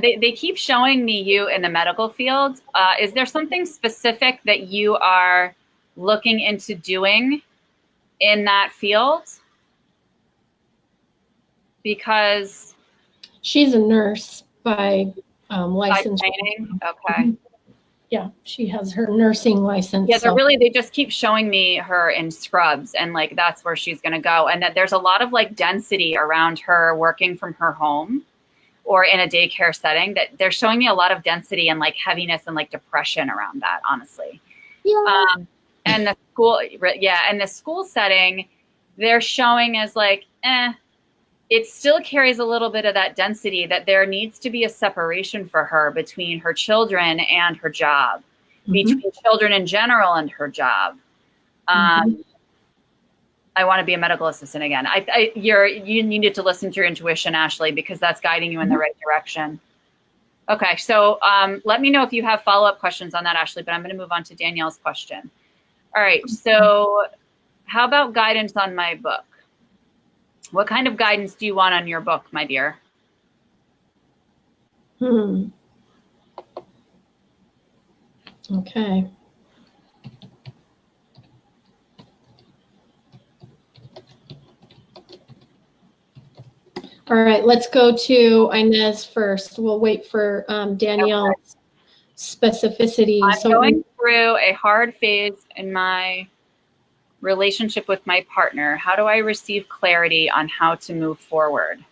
They keep showing me you in the medical field. Is there something specific that you are looking into doing in that field? Because she's a nurse by license. By training? Okay. Yeah, she has her nursing license. Yeah, they just keep showing me her in scrubs, and like that's where she's going to go. And that there's a lot of like density around her working from her home or in a daycare setting, that they're showing me a lot of density and like heaviness and like depression around that, honestly. Yeah. And the school, and the school setting, they're showing as like, it still carries a little bit of that density, that there needs to be a separation for her between her children and her job, between children in general and her job. I want to be a medical assistant again. You needed to listen to your intuition, Ashley, because that's guiding you in the right direction. Okay, so let me know if you have follow-up questions on that, Ashley, but I'm going to move on to Danielle's question. All right, so how about guidance on my book? What kind of guidance do you want on your book, my dear? Okay. All right, let's go to Inez first. We'll wait for Danielle's specificity. I'm going through a hard phase in my relationship with my partner. How do I receive clarity on how to move forward?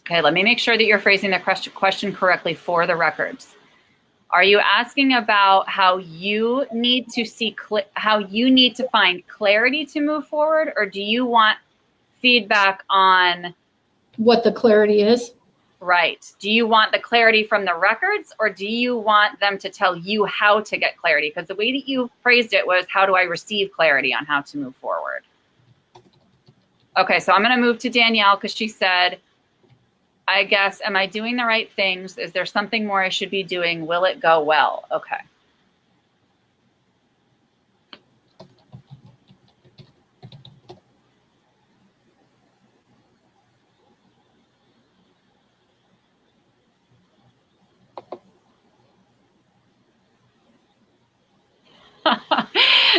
Okay, let me make sure that you're phrasing the question correctly for the records. Are you asking about how you need to find clarity to move forward, or do you want feedback on what the clarity is? Right. Do you want the clarity from the records, or do you want them to tell you how to get clarity? Because the way that you phrased it was, how do I receive clarity on how to move forward? Okay, so I'm going to move to Danielle because she said, I guess, am I doing the right things? Is there something more I should be doing? Will it go well? Okay.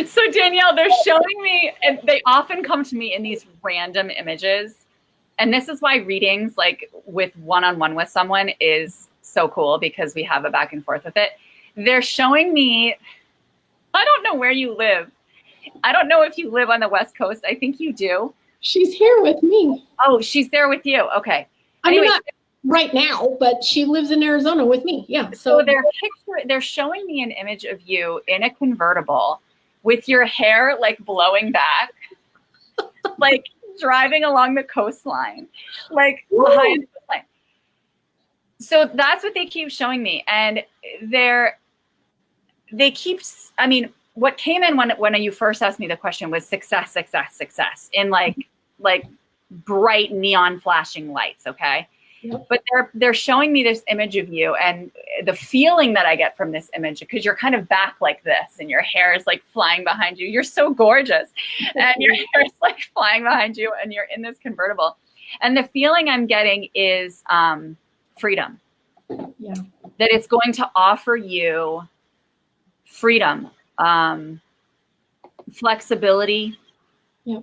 So Danielle, they're showing me, and they often come to me in these random images. And this is why readings, like with one-on-one with someone, is so cool, because we have a back and forth with it. They're showing me, I don't know where you live. I don't know if you live on the West Coast. I think you do. She's here with me. Oh, she's there with you. Okay. Anyway, not right now, but she lives in Arizona with me. Yeah. So they're showing me an image of you in a convertible with your hair like blowing back, like driving along the coastline, like behind the coastline. So that's what they keep showing me. And what came in when you first asked me the question was success, success, success in like bright neon flashing lights. Okay. Yep. But they're showing me this image of you, and the feeling that I get from this image, because you're kind of back like this and your hair is like flying behind you. You're so gorgeous. And your hair is like flying behind you, and you're in this convertible. And the feeling I'm getting is freedom. Yeah. That it's going to offer you freedom, flexibility. Yep.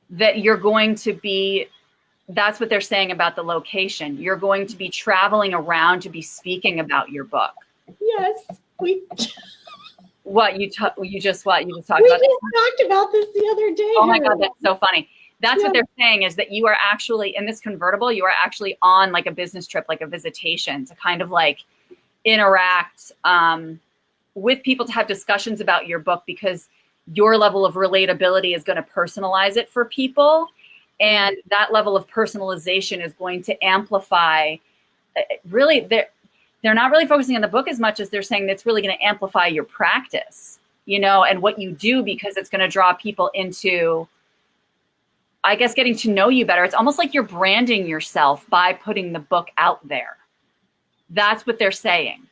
That you're going to be, that's what they're saying about the location. You're going to be traveling around to be speaking about your book. Yes. What you just talked about? We just talked about this the other day. Oh my God, that's so funny. That's what they're saying, is that you are actually in this convertible. You are actually on like a business trip, like a visitation, to kind of like interact with people, to have discussions about your book, because your level of relatability is going to personalize it for people. And that level of personalization is going to amplify, really, they're not really focusing on the book as much as they're saying that's really going to amplify your practice, you know, and what you do, because it's going to draw people into, I guess, getting to know you better. It's almost like you're branding yourself by putting the book out there. That's what they're saying.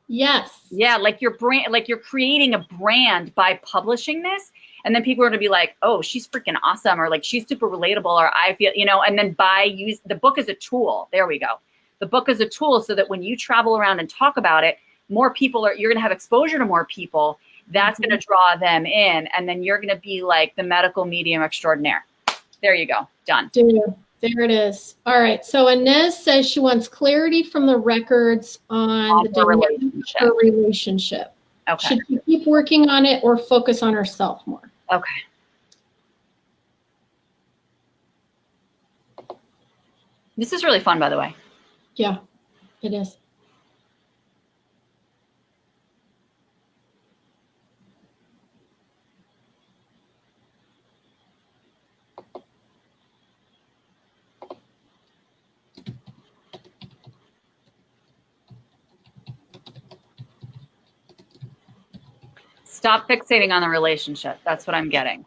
Yes. Yeah, like your brand, like you're creating a brand by publishing this, and then people are going to be like, "Oh, she's freaking awesome," or like, "She's super relatable," or "I feel," you know. And then use the book as a tool. There we go. The book is a tool so that when you travel around and talk about it, more people you're going to have exposure to more people. That's going to draw them in, and then you're going to be like the medical medium extraordinaire. There you go. Done. Dude, there it is. All right. So Inez says she wants clarity from the records on the dynamic of her relationship. Okay. Should she keep working on it or focus on herself more? Okay. This is really fun, by the way. Yeah, it is. Stop fixating on the relationship. That's what I'm getting.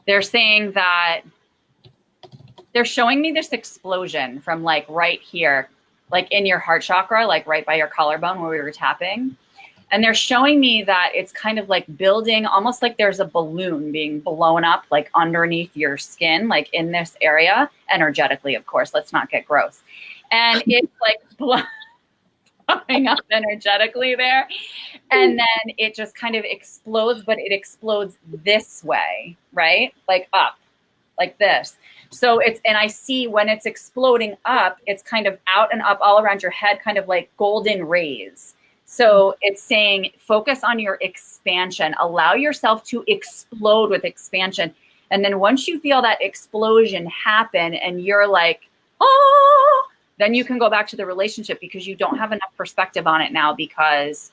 They're saying that they're showing me this explosion from like right here, like in your heart chakra, like right by your collarbone where we were tapping. And they're showing me that it's kind of like building, almost like there's a balloon being blown up like underneath your skin, like in this area, energetically, of course. Let's not get gross. And it's like blowing up energetically there. And then it just kind of explodes, but it explodes this way, right? Like up, like this. So and I see when it's exploding up, it's kind of out and up all around your head, kind of like golden rays. So it's saying focus on your expansion, allow yourself to explode with expansion. And then once you feel that explosion happen and you're like, oh, then you can go back to the relationship, because you don't have enough perspective on it now, because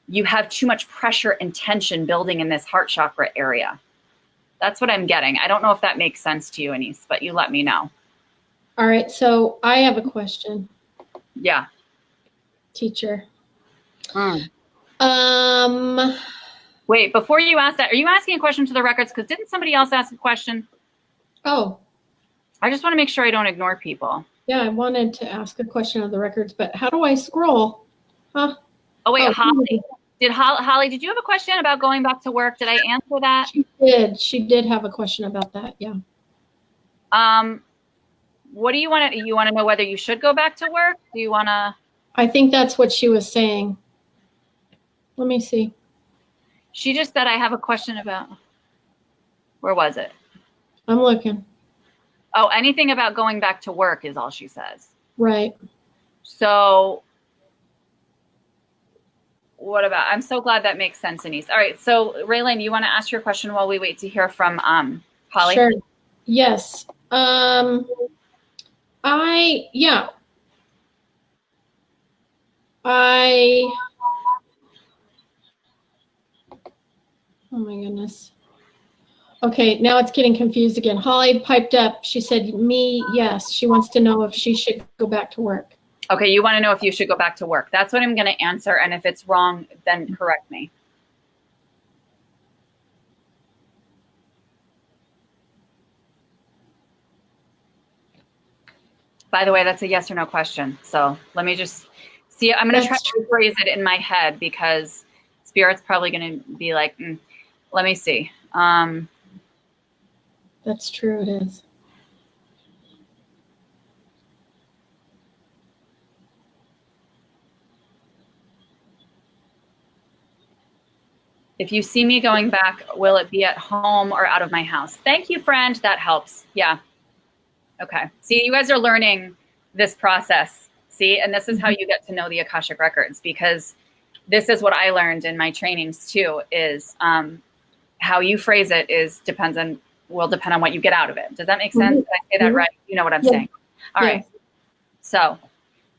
you have too much pressure and tension building in this heart chakra area. That's what I'm getting. I don't know if that makes sense to you, Anise, but you let me know. All right. So I have a question. Yeah. Teacher. Wait, before you ask that, are you asking a question to the records? Because didn't somebody else ask a question? Oh. I just want to make sure I don't ignore people. Yeah, I wanted to ask a question of the records, but how do I scroll? Huh? Oh, wait, Holly. Holly, did you have a question about going back to work? Did I answer that? She did. She did have a question about that, yeah. What do you want to, you want to know whether you should go back to work? Do you want to? I think that's what she was saying. Let me see. She just said, I have a question about, where was it? I'm looking. Oh, anything about going back to work is all she says. Right. So what about, I'm so glad that makes sense, Anise. All right. So Raelin, you want to ask your question while we wait to hear from Holly? Sure. Yes. Oh my goodness. Okay, now it's getting confused again. Holly piped up. She said, me, yes. She wants to know if she should go back to work. Okay, you want to know if you should go back to work. That's what I'm going to answer. And if it's wrong, then correct me. By the way, that's a yes or no question. So let me just see. I'm going to try to phrase it in my head, because Spirit's probably going to be like, let me see. That's true, it is. If you see me going back, will it be at home or out of my house? Thank you, friend. That helps. Yeah. Okay. See, you guys are learning this process. See, and this is how you get to know the Akashic Records, because this is what I learned in my trainings too, is how you phrase it will depend on what you get out of it. Does that make sense? Did I say that right? You know what I'm saying. All right. So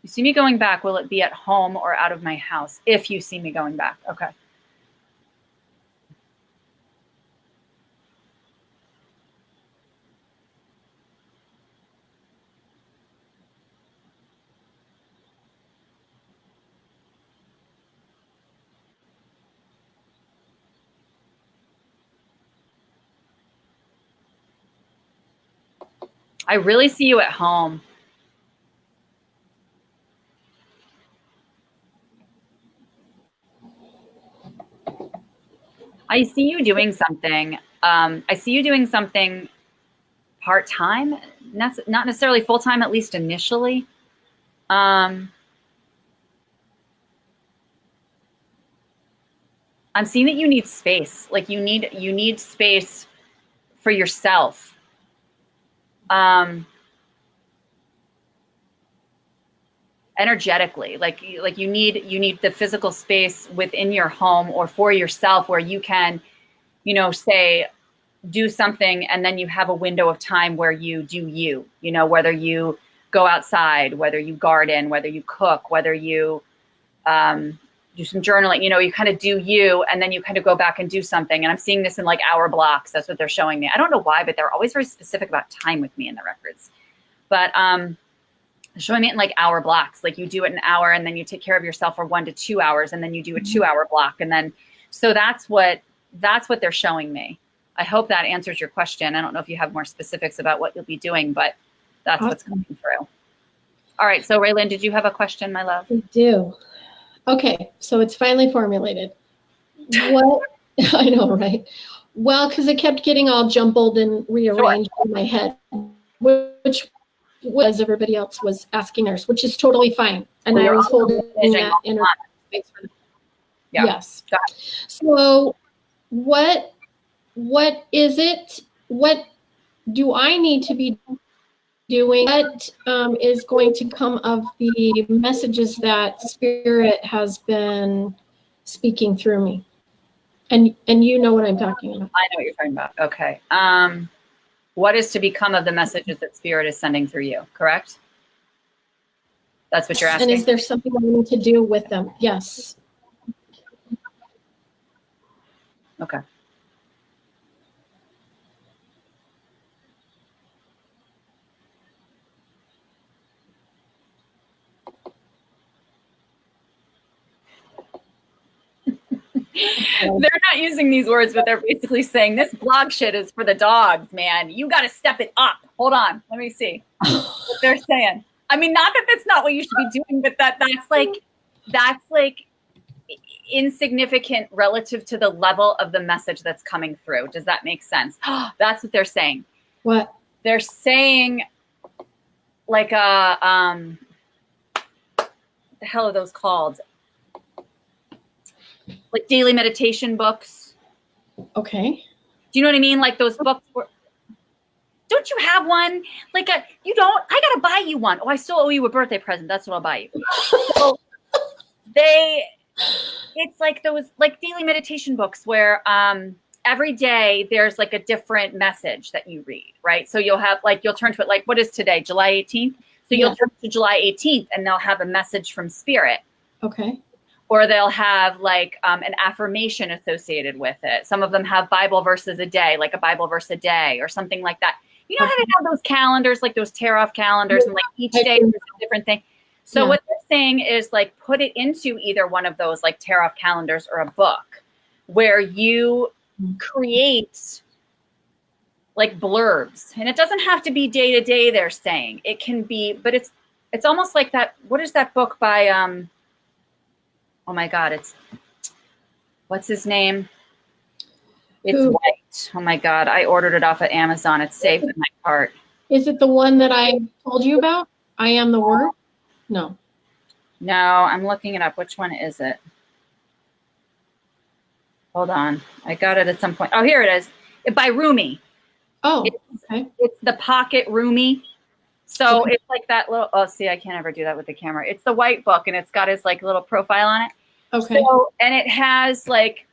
you see me going back, will it be at home or out of my house? If you see me going back. Okay. I really see you at home. I see you doing something. I see you doing something part-time, not necessarily full-time, at least initially. I'm seeing that you need space. Like you need space for yourself. Energetically, like you need the physical space within your home or for yourself where you can, say, do something, and then you have a window of time where you do whether you go outside, whether you garden, whether you cook, whether you do some journaling, you kind of do you, and then you kind of go back and do something. And I'm seeing this in like hour blocks. That's what they're showing me. I don't know why, but they're always very specific about time with me in the records. But showing me it in like hour blocks, like you do it an hour and then you take care of yourself for 1 to 2 hours and then you do a 2-hour block. And then, so that's what they're showing me. I hope that answers your question. I don't know if you have more specifics about what you'll be doing, but that's what's coming through. All right. So Raelin, did you have a question, my love? I do. Okay. So it's finally formulated. What, I know, right? Well, because it kept getting all jumbled and rearranged in my head, which was everybody else was asking theirs, which is totally fine. And I was holding that inner space for them. Yeah. Yes. So what is it? What do I need to be doing? What is going to come of the messages that Spirit has been speaking through me? And you know what I'm talking about. I know what you're talking about. Okay. What is to become of the messages that Spirit is sending through you, correct? That's what you're asking? And is there something I need to do with them? Yes. Okay. They're not using these words, but they're basically saying this blog shit is for the dogs, man. You got to step it up. Hold on. Let me see what they're saying. I mean, not that that's not what you should be doing, but that's like insignificant relative to the level of the message that's coming through. Does that make sense? That's what they're saying. What? They're saying like what the hell are those called? Like daily meditation books. Okay. Do you know what I mean? Like those books were, don't you have one? Like you don't, I got to buy you one. Oh, I still owe you a birthday present. That's what I'll buy you. So it's like those like daily meditation books where every day there's like a different message that you read, right? So you'll have like, you'll turn to it like, what is today? July 18th. So you'll turn to July 18th and they'll have a message from Spirit. Okay. Or they'll have like an affirmation associated with it. Some of them have Bible verses a day, like a Bible verse a day or something like that. You know how they have those calendars, like those tear-off calendars, and like each day is a different thing. So what they're saying is like put it into either one of those like tear-off calendars or a book where you create like blurbs. And it doesn't have to be day to day, they're saying. It can be, but it's almost like that. What is that book by oh my God, what's his name? It's white. Oh my God, I ordered it off of Amazon. It's saved in my cart. Is it the one that I told you about? I Am the Word? No. No, I'm looking it up. Which one is it? Hold on. I got it at some point. Oh, here it is. By Rumi. Oh, okay. It's the Pocket Rumi. So it's like that little, oh, see, I can't ever do that with the camera. It's the white book and it's got his like little profile on it. Okay. So, and it has like,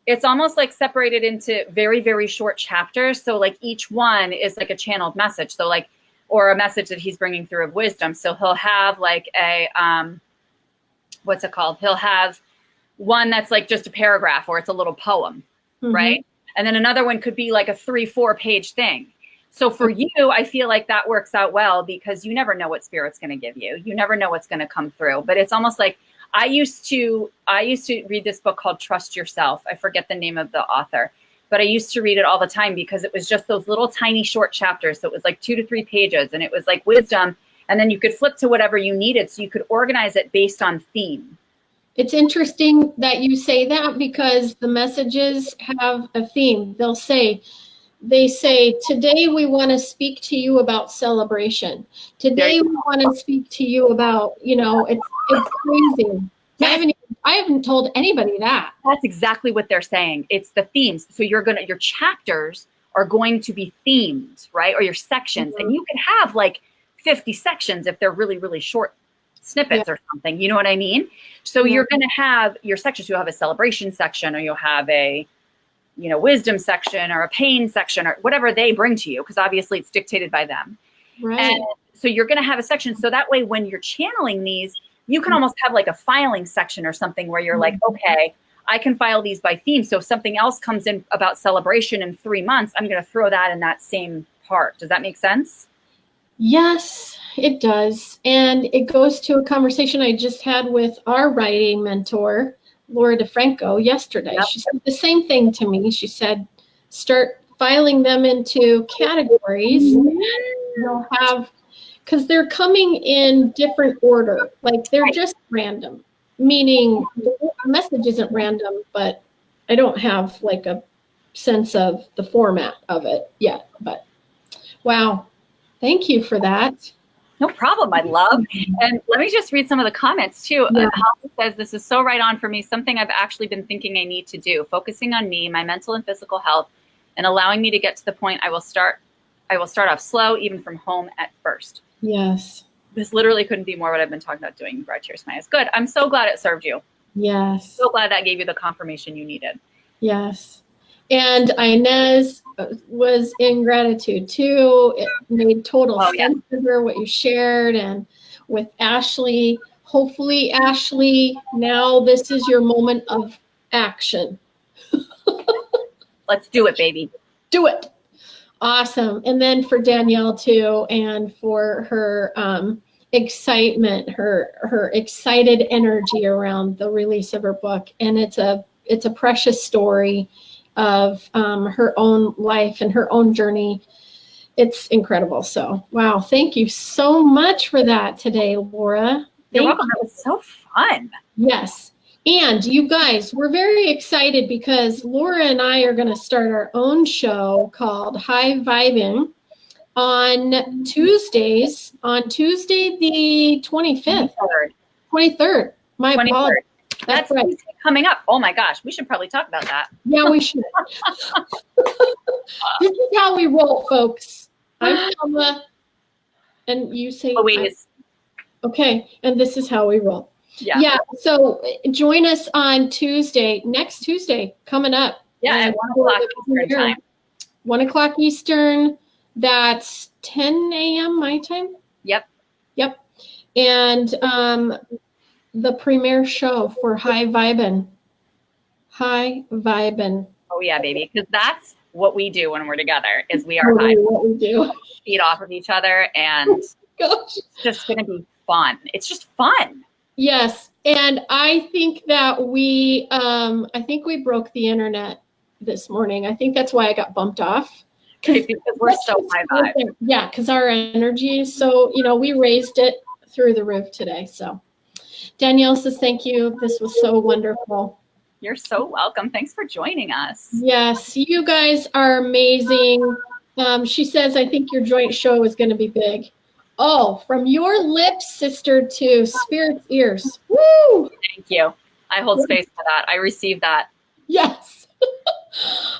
it's almost like separated into very, very short chapters. So like each one is like a channeled message. So like, or a message that he's bringing through of wisdom. So he'll have like a, what's it called? He'll have one that's like just a paragraph or it's a little poem, right? And then another one could be like a 3-4 page thing. So for you, I feel like that works out well because you never know what Spirit's going to give you. You never know what's going to come through. But it's almost like I used to read this book called Trust Yourself. I forget the name of the author, but I used to read it all the time because it was just those little tiny short chapters. So it was like 2 to 3 pages, and it was like wisdom. And then you could flip to whatever you needed. So you could organize it based on theme. It's interesting that you say that, because the messages have a theme. They say, today we want to speak to you about celebration. Today we want to speak to you about, it's crazy. Yes. I haven't told anybody that. That's exactly what they're saying. It's the themes. So your chapters are going to be themed, right? Or your sections. And you could have like 50 sections if they're really, really short snippets or something. You know what I mean? So you're going to have your sections. You'll have a celebration section, or you'll have a, wisdom section, or a pain section, or whatever they bring to you, because obviously it's dictated by them. Right. And so you're going to have a section. So that way, when you're channeling these, you can almost have like a filing section or something where you're like, okay, I can file these by theme. So if something else comes in about celebration in 3 months, I'm going to throw that in that same part. Does that make sense? Yes, it does. And it goes to a conversation I just had with our writing mentor, Laura DeFranco, yesterday. Yep. She said the same thing to me. She said, start filing them into categories, and you'll have, because they're coming in different order. Like they're just random, meaning the message isn't random, but I don't have like a sense of the format of it yet. But wow. Thank you for that. No problem. I love. And let me just read some of the comments too. Yeah. Holly says, this is so right on for me. Something I've actually been thinking I need to do, focusing on me, my mental and physical health, and allowing me to get to the point I will start off slow, even from home at first. Yes. This literally couldn't be more what I've been talking about doing. Brought tears to my eyes. Good. I'm so glad it served you. Yes. So glad that gave you the confirmation you needed. Yes. And Inez was in gratitude too. It made total sense to her what you shared. And with Ashley, hopefully, Ashley, now this is your moment of action. Let's do it, baby. Do it. Awesome. And then for Danielle too, and for her excitement, her excited energy around the release of her book. And it's a precious story of her own life and her own journey. It's incredible. So, wow. Thank you so much for that today, Laura. You're welcome. It was so fun. Yes. And you guys, we're very excited because Laura and I are going to start our own show called High Vibin' on Tuesdays, on Tuesday the 25th. 23rd. My apologies. That's right. Coming up. Oh my gosh, we should probably talk about that. Yeah, we should. This is how we roll, folks. I'm Selma, and you say Louise. Okay, and this is how we roll. Yeah. So join us on Tuesday, next Tuesday, coming up. Yeah, at 1 o'clock Eastern time. 1 o'clock Eastern. That's 10 a.m. my time. Yep. And the premiere show for High Vibin'. High Vibin'. Oh yeah, baby. Because that's what we do when we're together, is we are high. What we do. Feed off of each other, and Gosh. it's just going to be fun. It's just fun. Yes. And I think that we broke the internet this morning. I think that's why I got bumped off. Because we're so high vibe. Yeah, because our energy is so, we raised it through the roof today. So Danielle says, thank you. This was so wonderful. You're so welcome. Thanks for joining us. Yes, you guys are amazing. She says, I think your joint show is going to be big. Oh, from your lips, sister, to spirit's ears. Woo! Thank you. I hold space for that. I receive that. Yes.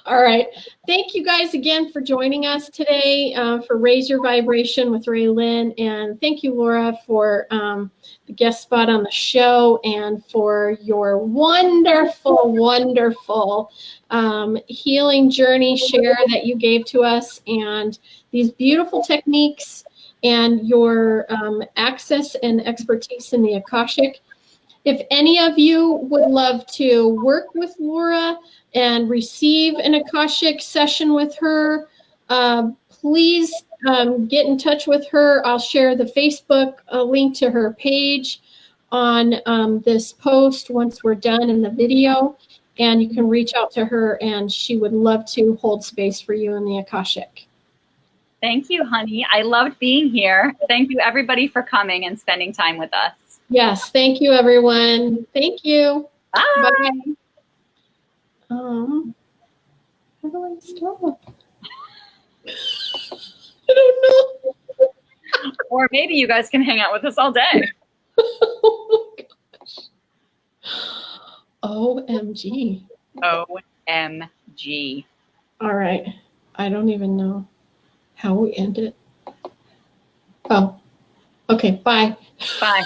All right. Thank you guys again for joining us today for Raise Your Vibration with Raelin. And thank you, Laura, for the guest spot on the show and for your wonderful, wonderful healing journey share that you gave to us, and these beautiful techniques and your access and expertise in the Akashic. If any of you would love to work with Laura and receive an Akashic session with her, please get in touch with her. I'll share the Facebook link to her page on this post once we're done in the video. and you can reach out to her, and she would love to hold space for you in the Akashic. Thank you, honey. I loved being here. Thank you, everybody, for coming and spending time with us. Yes, thank you, everyone. Thank you. Bye. Bye. How do I stop? I don't know. Or maybe you guys can hang out with us all day. Oh my gosh. OMG. OMG. All right. I don't even know how we end it. Oh, okay. Bye. Bye.